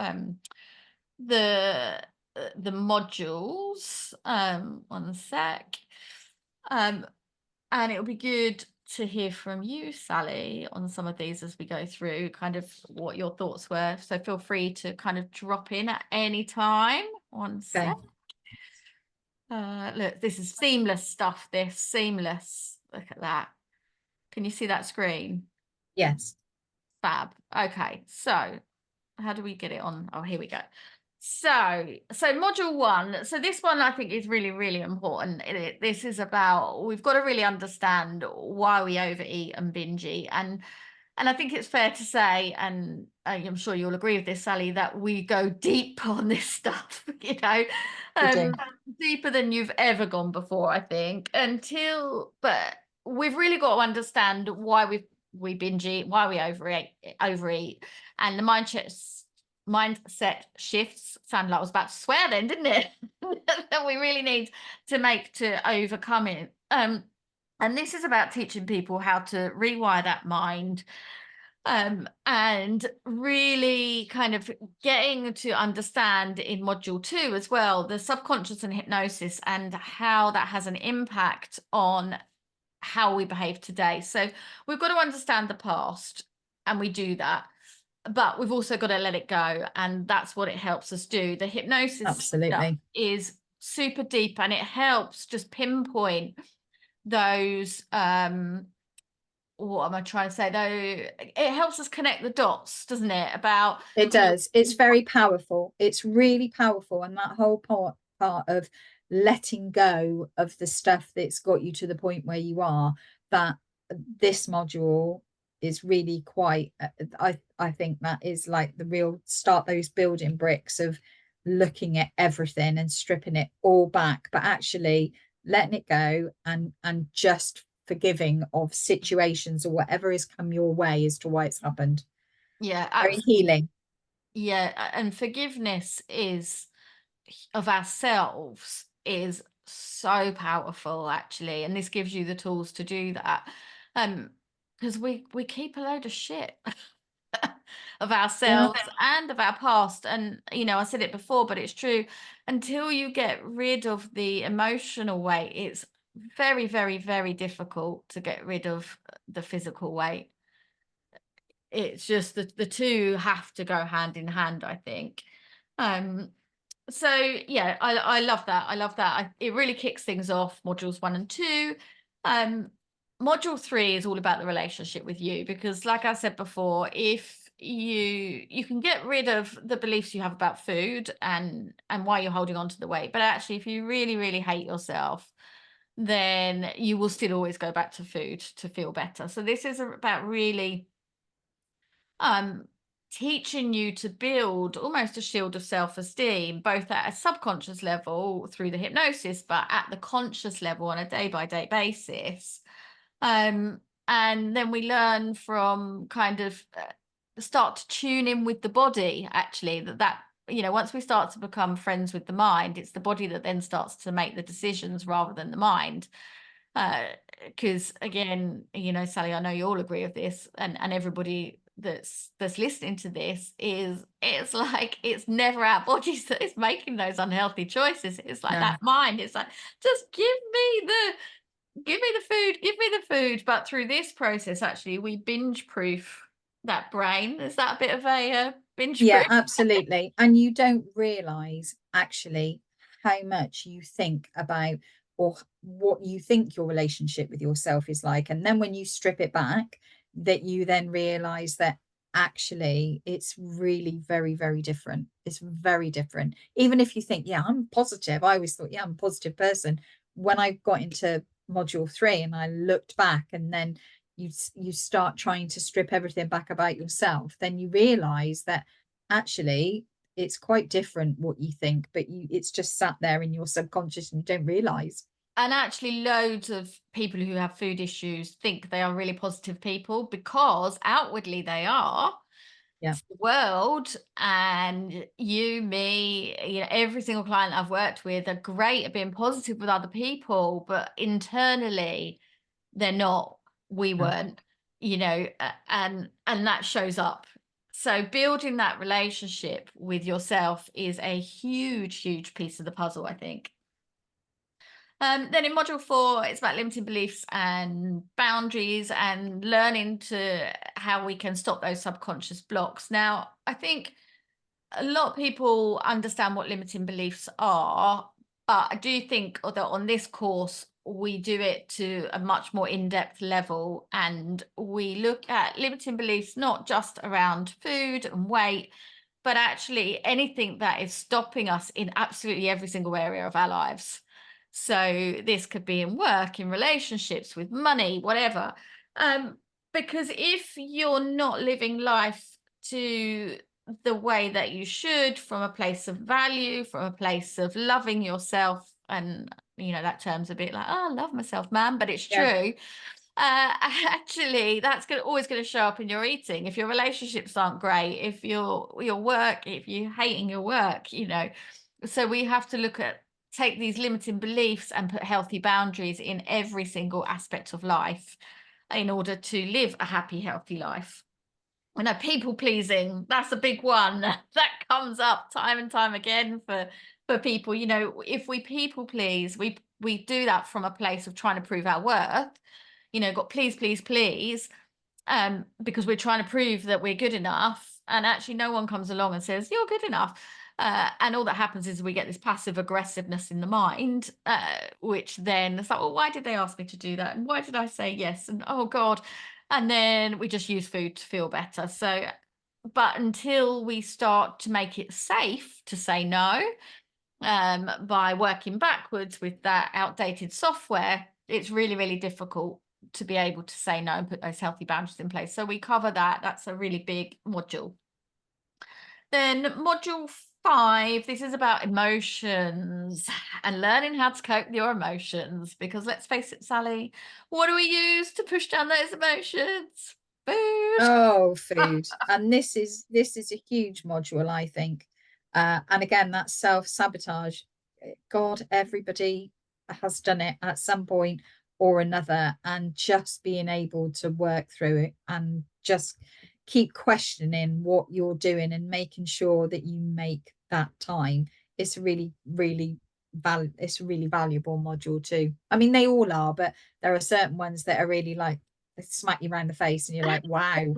the the modules. One sec. um And it would be good to hear from you, Sally, on some of these as we go through, kind of what your thoughts were. So feel free to kind of drop in at any time. One Okay. sec. Look, this is seamless stuff, this seamless. Look at that. Can you see that screen? Yes. Fab. Okay, so how do we get it on? Oh, here we go. So module one. So this one I think is really, really important. This is about, we've got to really understand why we overeat and binge eat. And I think it's fair to say, and I'm sure you'll agree with this, Sally, that we go deep on this stuff, We do. deeper than you've ever gone before, I think. But we've really got to understand why we binge eat, why we overeat, and the mindset shifts. Sounded like I was about to swear then, didn't it? That we really need to make to overcome it. And this is about teaching people how to rewire that mind, and really kind of getting to understand in module two as well, the subconscious and hypnosis, and how that has an impact on how we behave today. So we've got to understand the past, and we do that. but we've also got to let it go, and that's what it helps us do. The hypnosis stuff Absolutely. is super deep, and it helps just pinpoint those what am I trying to say, though? It helps us connect the dots, doesn't it, about, It does. It's very powerful. It's really powerful. And that whole part of letting go of the stuff that's got you to the point where you are, that this module is really quite I think that is like the real start, those building bricks of looking at everything and stripping it all back, but actually letting it go and just forgiving of situations or whatever has come your way as to why it's happened. yeah, Very absolutely. healing. Yeah, and forgiveness is of ourselves is so powerful, actually, and this gives you the tools to do that. Because we keep a load of shit of Yeah. ourselves and of our past, and I said it before, but it's true. Until you get rid of the emotional weight, it's very, very, very difficult to get rid of the physical weight. It's just the two have to go hand in hand, I think. Um, so yeah, I love that. I love that. It really kicks things off, modules 1 and 2. Um, module 3 is all about the relationship with you, because like I said before, if you can get rid of the beliefs you have about food and why you're holding on to the weight, but actually if you really, really hate yourself, then you will still always go back to food to feel better. So this is about really um teaching you to build almost a shield of self-esteem, both at a subconscious level through the hypnosis, but at the conscious level on a day-by-day basis. um and then we learn from kind of start to tune in with the body, actually, that once we start to become friends with the mind, it's the body that then starts to make the decisions rather than the mind. Because again, Sally, I know you all agree with this, and everybody that's listening to this, is it's like it's never our bodies that is making those unhealthy choices. It's like No. that mind. It's like, just give me the food. But through this process, actually, we binge proof that brain. Is that a bit of a binge Yeah, proof? absolutely. And you don't realize actually how much you think about or what you think your relationship with yourself is like. And then when you strip it back, that you then realize that actually it's really very, very different. It's very different. Even if you think, yeah, I'm positive. I always thought, yeah, I'm a positive person. When I got into module 3 and I looked back, and then you start trying to strip everything back about yourself, then you realize that actually it's quite different what you think, but it's just sat there in your subconscious and you don't realize. And actually, loads of people who have food issues think they are really positive people, because outwardly they are. Yeah. To the world, and you, me, every single client I've worked with are great at being positive with other people, but internally they're not. We No. weren't, and that shows up. So building that relationship with yourself is a huge, huge piece of the puzzle, I think. Then in module 4, it's about limiting beliefs and boundaries, and learning to how we can stop those subconscious blocks. Now, I think a lot of people understand what limiting beliefs are, but I do think that on this course, we do it to a much more in-depth level, and we look at limiting beliefs not just around food and weight, but actually anything that is stopping us in absolutely every single area of our lives. So this could be in work, in relationships, with money, whatever. Um, because if you're not living life to the way that you should, from a place of value, from a place of loving yourself, and that term's a bit like, oh, I love myself, man, but it's Yeah. true. Actually, that's always going to show up in your eating. If your relationships aren't great, if your work, if you're hating your work, so we have to take these limiting beliefs and put healthy boundaries in every single aspect of life in order to live a happy, healthy life. People pleasing, that's a big one that comes up time and time again for people. If we people please, we do that from a place of trying to prove our worth. Got please, please, please, because we're trying to prove that we're good enough. and actually no one comes along and says you're good enough. And all that happens is we get this passive aggressiveness in the mind, which then it's like, well, why did they ask me to do that? And why did I say yes? And oh God. And then we just use food to feel better. So, but until we start to make it safe to say no, by working backwards with that outdated software, it's really, really difficult to be able to say no and put those healthy boundaries in place. So we cover that. That's a really big module. Then module 5, this is about emotions and learning how to cope with your emotions. Because let's face it, Sally, what do we use to push down those emotions? Food. Oh, food. And this is a huge module, I think. And again, that self-sabotage. God, everybody has done it at some point or another, and just being able to work through it and just keep questioning what you're doing and making sure that you make that time. It's really, really it's a really valuable module too. I mean, they all are, but there are certain ones that are really like they smack you around the face and you're like, wow,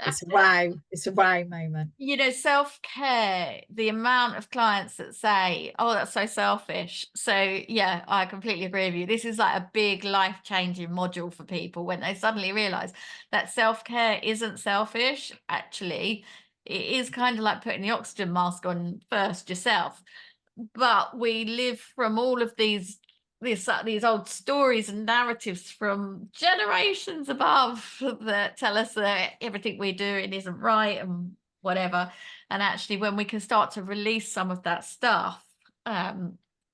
it's a wow moment. Self-care, the amount of clients that say, oh, that's so selfish. So yeah, I completely agree with you. This is like a big life-changing module for people when they suddenly realize that self-care isn't selfish. Actually, it is kind of like putting the oxygen mask on first yourself. But we live from all of these old stories and narratives from generations above that tell us that everything we're doing isn't right and whatever. And actually, when we can start to release some of that stuff,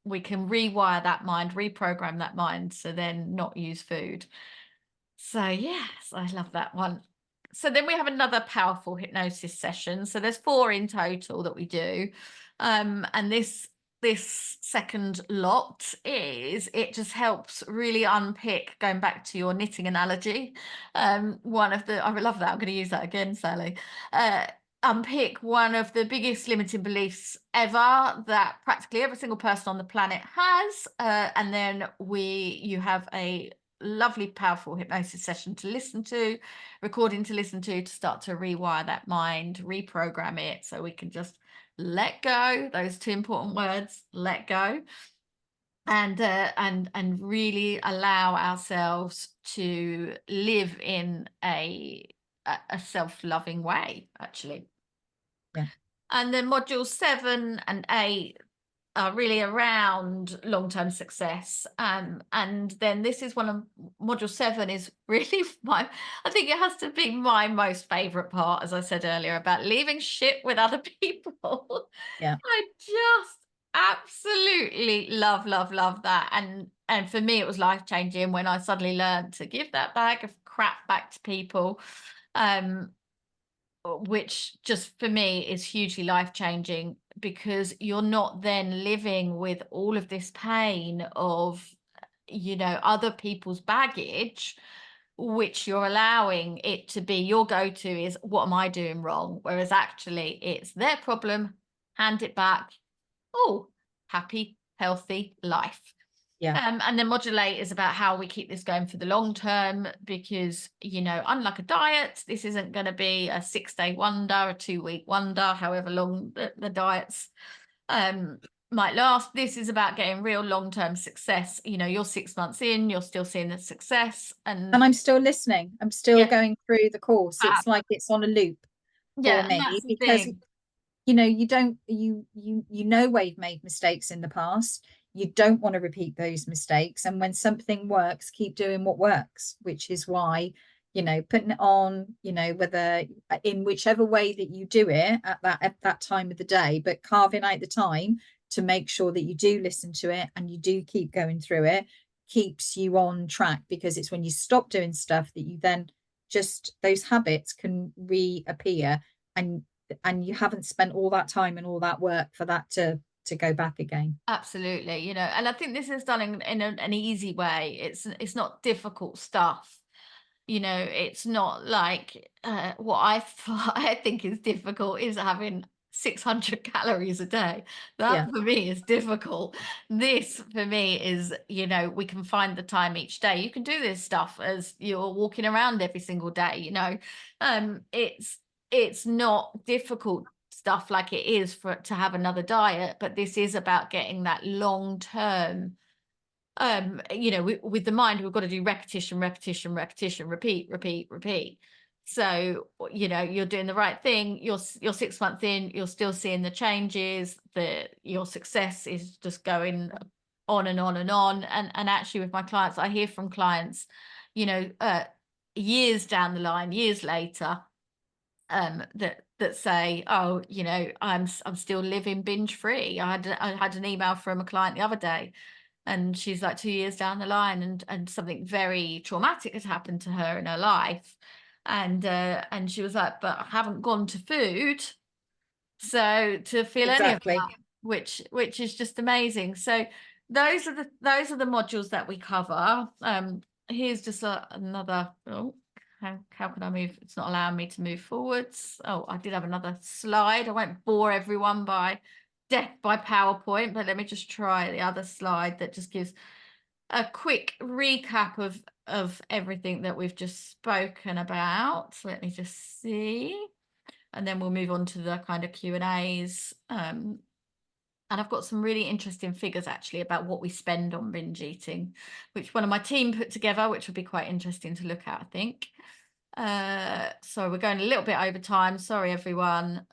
we can rewire that mind, reprogram that mind, so then not use food. So yes, I love that one. So then we have another powerful hypnosis session. So there's 4 in total that we do. And this second lot is it just helps really unpick, going back to your knitting analogy. One of the I love that. I'm going to use that again, Sally. Unpick one of the biggest limiting beliefs ever that practically every single person on the planet has. And then you have a lovely, powerful hypnosis session to listen to, recording to listen to start to rewire that mind, reprogram it so we can just let go. Those 2 important words, let go. And really allow ourselves to live in a self-loving way, actually. Yeah. And then module 7 and 8 are really around long-term success. And then this is one of module 7 is really I think it has to be my most favorite part, as I said earlier, about leaving shit with other people. Yeah. I just absolutely love that. And for me, it was life-changing when I suddenly learned to give that bag of crap back to people. Um, which just for me is hugely life changing because you're not then living with all of this pain of other people's baggage, which you're allowing it to be your go-to is what am I doing wrong, whereas actually it's their problem, hand it back. Oh, happy healthy life. Yeah. And then modulate is about how we keep this going for the long term, because, unlike a diet, this isn't going to be a 6-day wonder, a 2-week wonder, however long the diets might last. This is about getting real long-term success. You're 6 months in, you're still seeing the success. And I'm still listening. I'm still Yeah, going through the course. fab. It's like it's on a loop for Yeah, and me that's the because thing. you don't you know where you've made mistakes in the past. You don't want to repeat those mistakes. And when something works, keep doing what works, which is why, putting it on, whether in whichever way that you do it at that time of the day, but carving out the time to make sure that you do listen to it and you do keep going through it keeps you on track, because it's when you stop doing stuff that you then just those habits can reappear, and you haven't spent all that time and all that work for that to go back again. Absolutely, and I think this is done in an easy way. It's not difficult stuff. It's not like what I think is difficult is having 600 calories a day. That Yeah. for me is difficult. This for me is, we can find the time each day. You can do this stuff as you're walking around every single day. It's it's not difficult stuff like it is to have another diet, but this is about getting that long term. With the mind, we've got to do repetition, repetition, repetition, repeat, repeat, repeat. So, you're doing the right thing. You're 6 months in, you're still seeing the changes, your success is just going on and on and on. And actually with my clients, I hear from clients, years down the line, years later, that say, oh, I'm still living binge free. I had an email from a client the other day, and she's like 2 years down the line, and something very traumatic has happened to her in her life, and she was like, but I haven't gone to food, so to feel any of Exactly. that, which is just amazing. So those are the modules that we cover. Here's just another. Oh, how can I move? It's not allowing me to move forwards. Oh, I did have another slide. I won't bore everyone by death by PowerPoint, but let me just try the other slide that just gives a quick recap of everything that we've just spoken about. So let me just see, and then we'll move on to the kind of Q&As. And I've got some really interesting figures actually about what we spend on binge eating, which one of my team put together, which would be quite interesting to look at, I think. So we're going a little bit over time. Sorry, everyone.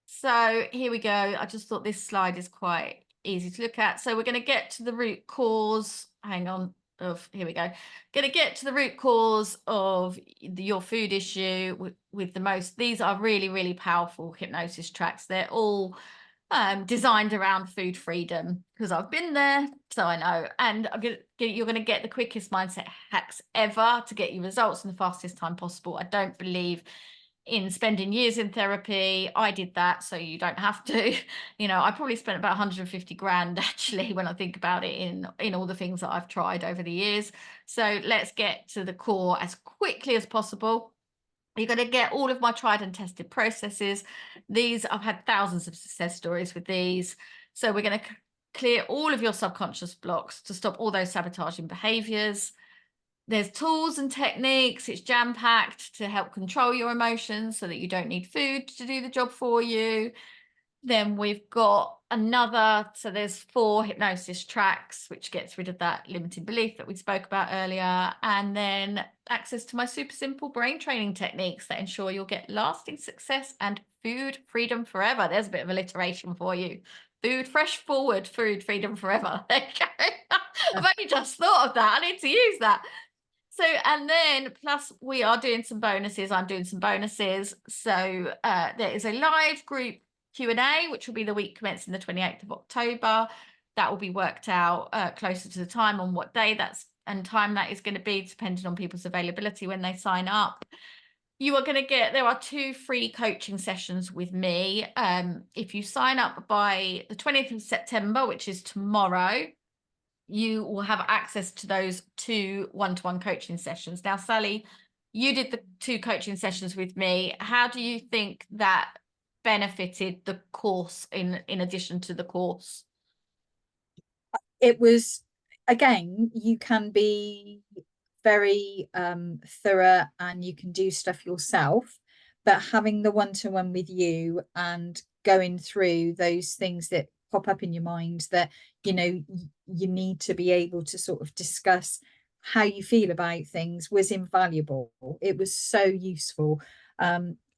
So here we go. I just thought this slide is quite easy to look at. So we're going to get to the root cause. Hang on. Here we go. Going to get to the root cause of your food issue with the most. These are really, really powerful hypnosis tracks. They're all designed around food freedom, because I've been there, so I know. And you're going to get the quickest mindset hacks ever to get you results in the fastest time possible. I don't believe in spending years in therapy. I did that, so you don't have to. I probably spent about 150 grand actually, when I think about it, in all the things that I've tried over the years. So let's get to the core as quickly as possible. You're going to get all of my tried and tested processes. I've had thousands of success stories with these. So we're going to clear all of your subconscious blocks to stop all those sabotaging behaviors. There's tools and techniques. It's jam-packed to help control your emotions so that you don't need food to do the job for you. Then we've got so there's 4 hypnosis tracks, which gets rid of that limiting belief that we spoke about earlier. And then access to my super simple brain training techniques that ensure you'll get lasting success and food freedom forever. There's a bit of alliteration for you. Food freedom forever. There you go. I've only just thought of that. I need to use that. So, and then plus we are doing some bonuses. I'm doing some bonuses. So there is a live group Q&A, which will be the week commencing the 28th of October. That will be worked out closer to the time on what day and time that is going to be, depending on people's availability when they sign up. There are 2 free coaching sessions with me. If you sign up by the 20th of September, which is tomorrow, you will have access to those 2 one-to-one coaching sessions. Now, Sally, you did the 2 coaching sessions with me. How do you think that benefited the course in addition to the course? It was, again, you can be very thorough and you can do stuff yourself, but having the one-to-one with you and going through those things that pop up in your mind that you need to be able to sort of discuss how you feel about things was invaluable. It was so useful,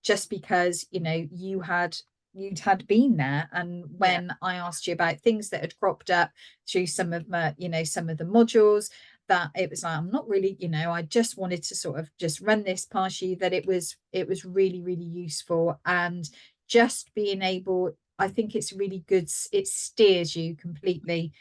just because you'd had been there, and when I asked you about things that had cropped up through some of some of the modules, that it was like, I'm not really, I just wanted to sort of just run this past you, that it was really, really useful. And just being able, I think it's really good. It steers you completely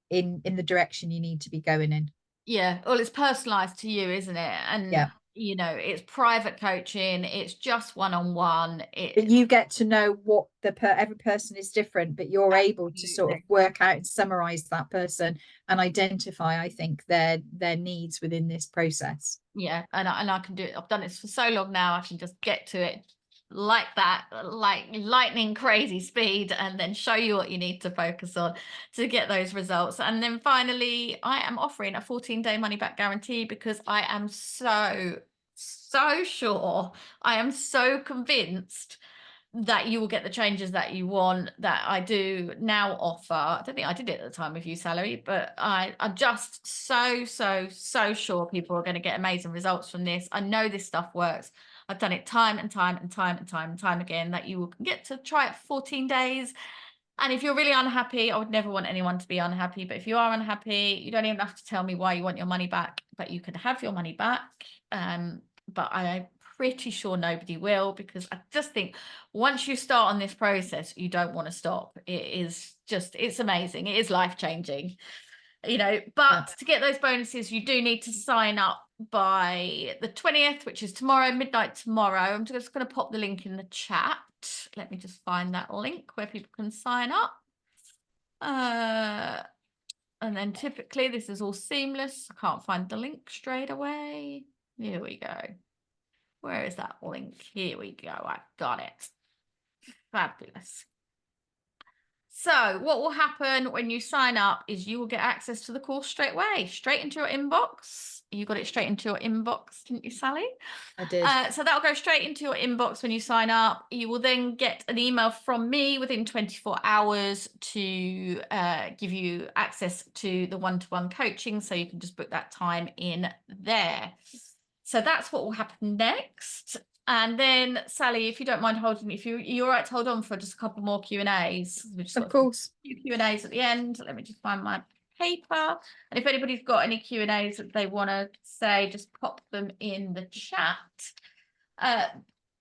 in the direction you need to be going in. Yeah, well, it's personalized to you, isn't it? And Yeah. it's private coaching, it's just one-on-one. But you get to know what every person is different, but you're able to sort of Absolutely. work out and summarize that person and identify, I think, their needs within this process. Yeah, and I can do it. I've done this for so long now. I can just get to it like that, like lightning crazy speed, and then show you what you need to focus on to get those results. And then finally, I am offering a 14-day money back guarantee, because I am so so sure, I am so convinced that you will get the changes that you want, that I do now offer. I don't think I did it at the time with you, Salary, but I'm just so sure people are going to get amazing results from this. I know this stuff works. I've done it time and time and time and time and time again, that you will get to try it for 14 days. And if you're really unhappy, I would never want anyone to be unhappy. But if you are unhappy, you don't even have to tell me why you want your money back, but you can have your money back. But I'm pretty sure nobody will, because I just think once you start on this process, you don't want to stop. It is just, it's amazing. It is life changing, Yeah. but to get those bonuses, you do need to sign up by the 20th, which is tomorrow, midnight tomorrow. I'm just going to pop the link in the chat. Let me just find that link where people can sign up. And then typically this is all seamless. I can't find the link straight away. Here we go. Where is that link? Here we go. I got it. Fabulous. So what will happen when you sign up is you will get access to the course straight away, straight into your inbox. You got it straight into your inbox, didn't you, Sally? I did. So that'll go straight into your inbox when you sign up. You will then get an email from me within 24 hours to give you access to the one-to-one coaching. So you can just book that time in there. So that's what will happen next. And then, Sally, if you don't mind holding, if you're all right to hold on for just a couple more Q&As. We've just Of got course. a few Q&As at the end. Let me just find my paper. And if anybody's got any Q&As that they want to say, just pop them in the chat. All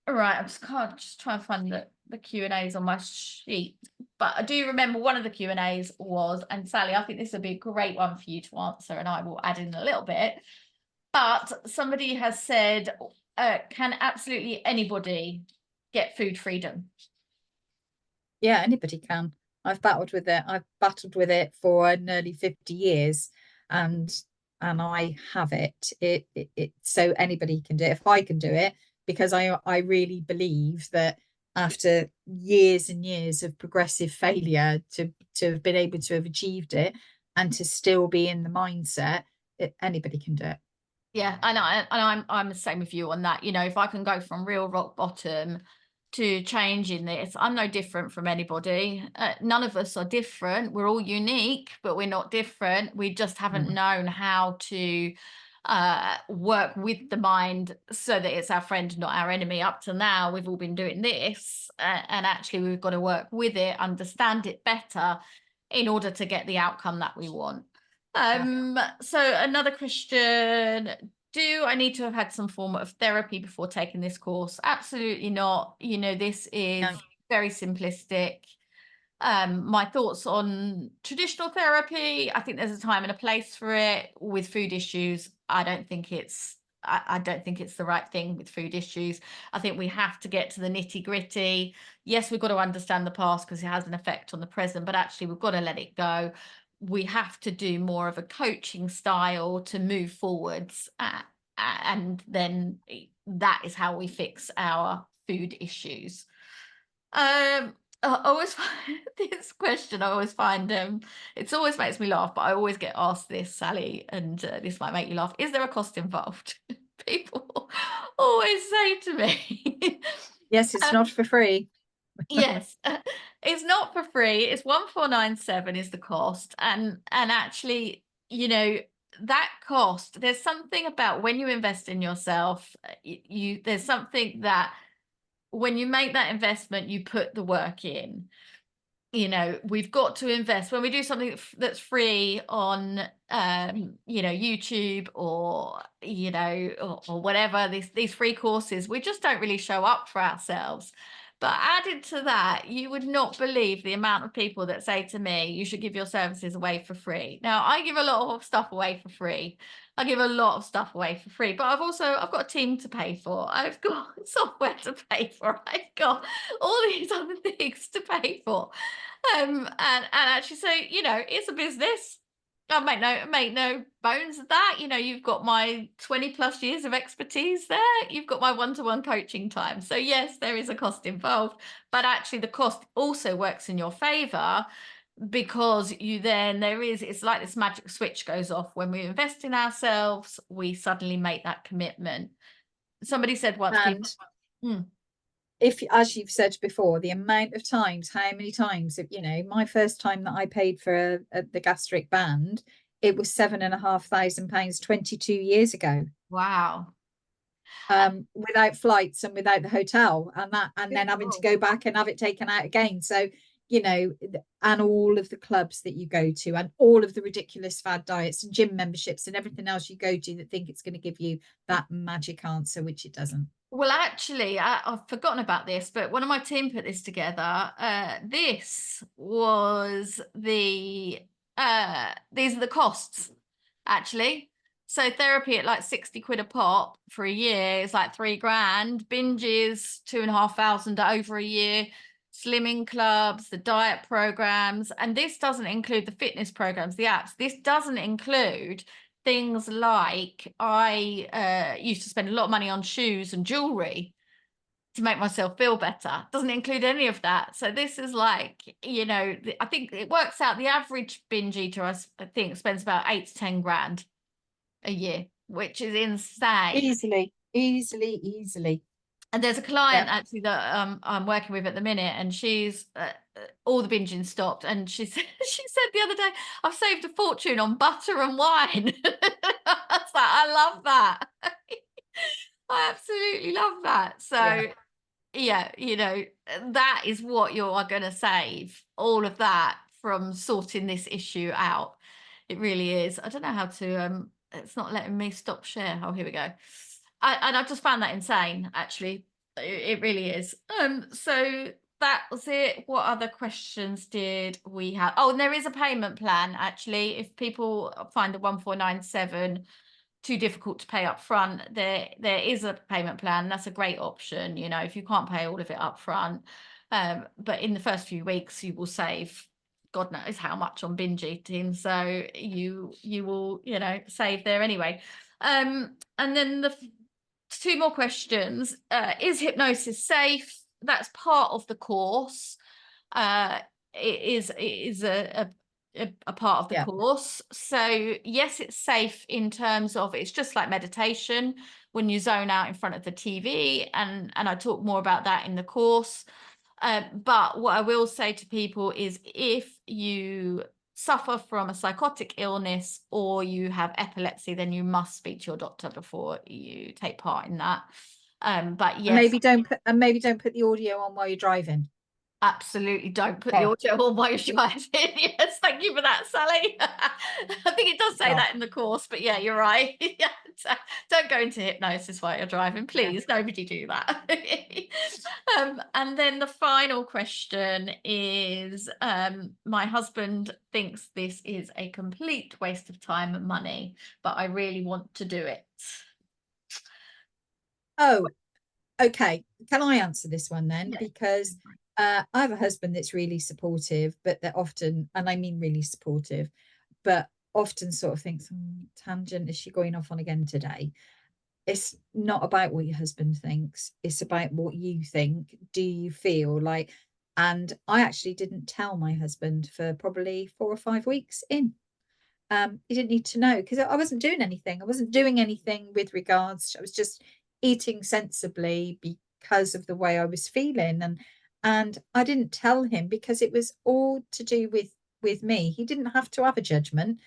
right, I'm just trying to find the Q&As on my sheet. But I do remember one of the Q&As was, and Sally, I think this would be a great one for you to answer, and I will add in a little bit. But somebody has said, can absolutely anybody get food freedom? Yeah, anybody can. I've battled with it. I've battled with it for nearly 50 years, and I have it. So anybody can do it. If I can do it, because I really believe that after years and years of progressive failure to have been able to have achieved it and to still be in the mindset, anybody can do it. Yeah, I know, and I'm the same with you on that. If I can go from real rock bottom to changing this, I'm no different from anybody. None of us are different. We're all unique, but we're not different. We just haven't known how to work with the mind so that it's our friend, not our enemy. Up to now, we've all been doing this, and actually we've got to work with it, understand it better in order to get the outcome that we want. So another question, do I need to have had some form of therapy before taking this course? Absolutely not. This is No. very simplistic. My thoughts on traditional therapy, I think there's a time and a place for it. With food issues, I don't think it's the right thing with food issues. I think we have to get to the nitty gritty. Yes, we've got to understand the past because it has an effect on the present, but actually we've got to let it go. We have to do more of a coaching style to move forwards, and then that is how we fix our food issues. I always find this question, I always find it always makes me laugh, but I always get asked this, Sally, and this might make you laugh. Is there a cost involved? People always say to me. Yes, it's not for free. Yes, it's not for free. It's 1497 is the cost, and actually, that cost. There's something about when you invest in yourself, there's something that when you make that investment, you put the work in. We've got to invest when we do something that's free on YouTube, or or whatever, these free courses. We just don't really show up for ourselves. But added to that, you would not believe the amount of people that say to me, you should give your services away for free. Now, I give a lot of stuff away for free. I give a lot of stuff away for free, but I've got a team to pay for. I've got software to pay for. I've got all these other things to pay for. And actually, so it's a business. I make no bones of that. You've got my 20 plus years of expertise there. You've got my one-to-one coaching time. So yes, there is a cost involved, but actually the cost also works in your favor, because it's like this magic switch goes off when we invest in ourselves. We suddenly make that commitment. Somebody said once people. And Mm, if, as you've said before, the amount of times, how many times, my first time that I paid for the gastric band, it was £7,500 22 years ago, wow. without flights and without the hotel, and then Good having to God. go back and have it taken out again. So, and all of the clubs that you go to, and all of the ridiculous fad diets and gym memberships and everything else you go to that think it's going to give you that magic answer, which it doesn't. Well, actually, I've forgotten about this, but one of my team put this together. This was these are the costs, actually. So therapy at like 60 quid a pop for a year is like 3 grand. Binge is 2,500 over a year. Slimming clubs, the diet programs, and this doesn't include the fitness programs, the apps. This doesn't include things like I used to spend a lot of money on shoes and jewelry to make myself feel better. Doesn't include any of that. So this is like, I think it works out the average binge eater, I think, spends about 8 to 10 grand a year, which is insane. Easily, easily, easily. And there's a client Yeah. actually that I'm working with at the minute, and she's all the binging stopped, and she said the other day, I've saved a fortune on butter and wine. I was like, I love that. I absolutely love that. Yeah. So yeah, that is what you are going to save, all of that from sorting this issue out. It really is. I don't know how to it's not letting me stop share. Oh, here we go. And I just found that insane, actually. It really is. So that was it. What other questions did we have? Oh, and there is a payment plan, actually. If people find the 1497 too difficult to pay up front, there is a payment plan. That's a great option, if you can't pay all of it up front. But in the first few weeks you will save God knows how much on binge eating, so you will save there anyway. And then the two more questions. Is hypnosis safe? That's part of the course. It is a part of the Yeah. course. So yes, it's safe in terms of it's just like meditation when you zone out in front of the TV, and I talk more about that in the course. But what I will say to people is if you suffer from a psychotic illness or you have epilepsy, then you must speak to your doctor before you take part in that. But And yes, maybe don't put the audio on while you're driving. absolutely don't put the Okay. audio on while you're driving. Yes, thank you for that, Sally. I think it does say Oh, that in the course, but yeah, you're right. Yeah, don't go into hypnosis while you're driving, yeah. please. Nobody do that. And then the final question is, my husband thinks this is a complete waste of time and money, but I really want to do it. Oh, okay. Can I answer this one then? Yeah. Because I have a husband that's really supportive, but that often, and I mean really supportive, but often sort of thinks, tangent, is she going off on again today? It's not about what your husband thinks, it's about what you think. Do you feel like, and I actually didn't tell my husband for probably 4 or 5 weeks in. He didn't need to know because I wasn't doing anything. I wasn't doing anything with regards I was just eating sensibly because of the way I was feeling, and I didn't tell him because it was all to do with me. He didn't have to have a judgment.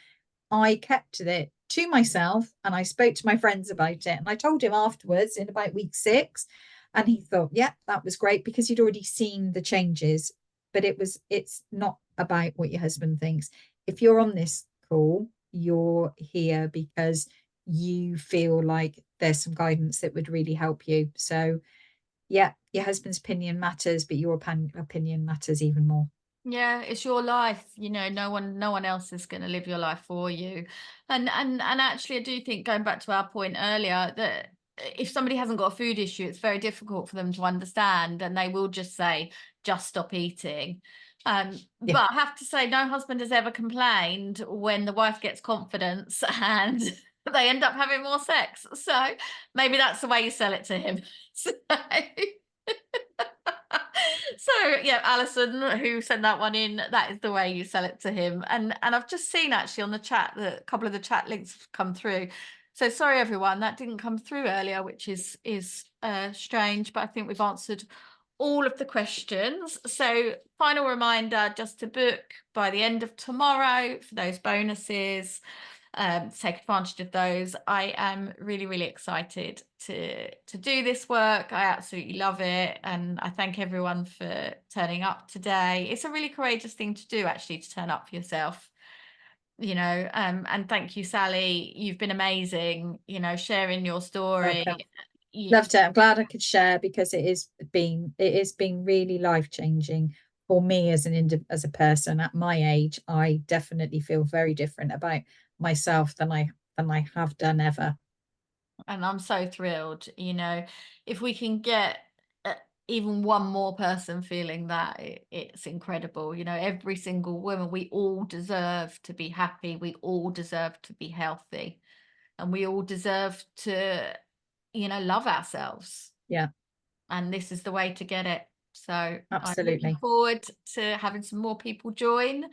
I kept it to myself and I spoke to my friends about it. And I told him afterwards in about week 6. And he thought, yeah, that was great because he'd already seen the changes. But it's not about what your husband thinks. If you're on this call, you're here because you feel like there's some guidance that would really help you. So, yeah, your husband's opinion matters, but your opinion matters even more. Yeah, it's your life, no one else is going to live your life for you. And actually I do think, going back to our point earlier, that if somebody hasn't got a food issue, it's very difficult for them to understand, and they will just say, just stop eating. Yeah. But I have to say, no husband has ever complained when the wife gets confidence and they end up having more sex. So maybe that's the way you sell it to him. So so yeah, Alison, who sent that one in, that is the way you sell it to him. And I've just seen actually on the chat that a couple of the chat links have come through. So sorry, everyone, that didn't come through earlier, which is strange, but I think we've answered all of the questions. So final reminder, just to book by the end of tomorrow for those bonuses. Take advantage of those. I am really, really excited to do this work. I absolutely love it, and I thank everyone for turning up today. It's a really courageous thing to do, actually, to turn up for yourself, and thank you, Sally. You've been amazing, sharing your story. Welcome. Loved it. I'm glad I could share because it has been really life-changing for me as as a person at my age. I definitely feel very different about myself than I have done ever. And I'm so thrilled, if we can get even one more person feeling that, it's incredible. Every single woman, we all deserve to be happy. We all deserve to be healthy, and we all deserve to, love ourselves. Yeah, And this is the way to get it. So I'm looking absolutely. forward to having some more people join,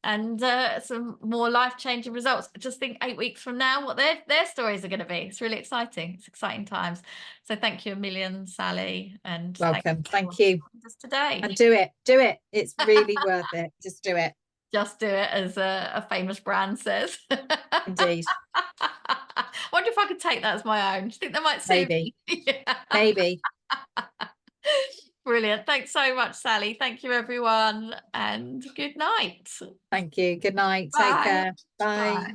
and some more life-changing results. I just think 8 weeks from now, what their stories are going to be. It's really exciting. It's exciting times. So thank you a million, Sally, and thank Welcome. you for Thank you. joining us today. And do it. Do it. It's really worth it. Just do it. Just do it, as a famous brand says. Indeed. I wonder if I could take that as my own. Do you think they might sue Maybe. me? Yeah. Maybe. Brilliant. Thanks so much, Sally. Thank you, everyone, and good night. Thank you. Good night. Take Bye. care. Bye. Bye.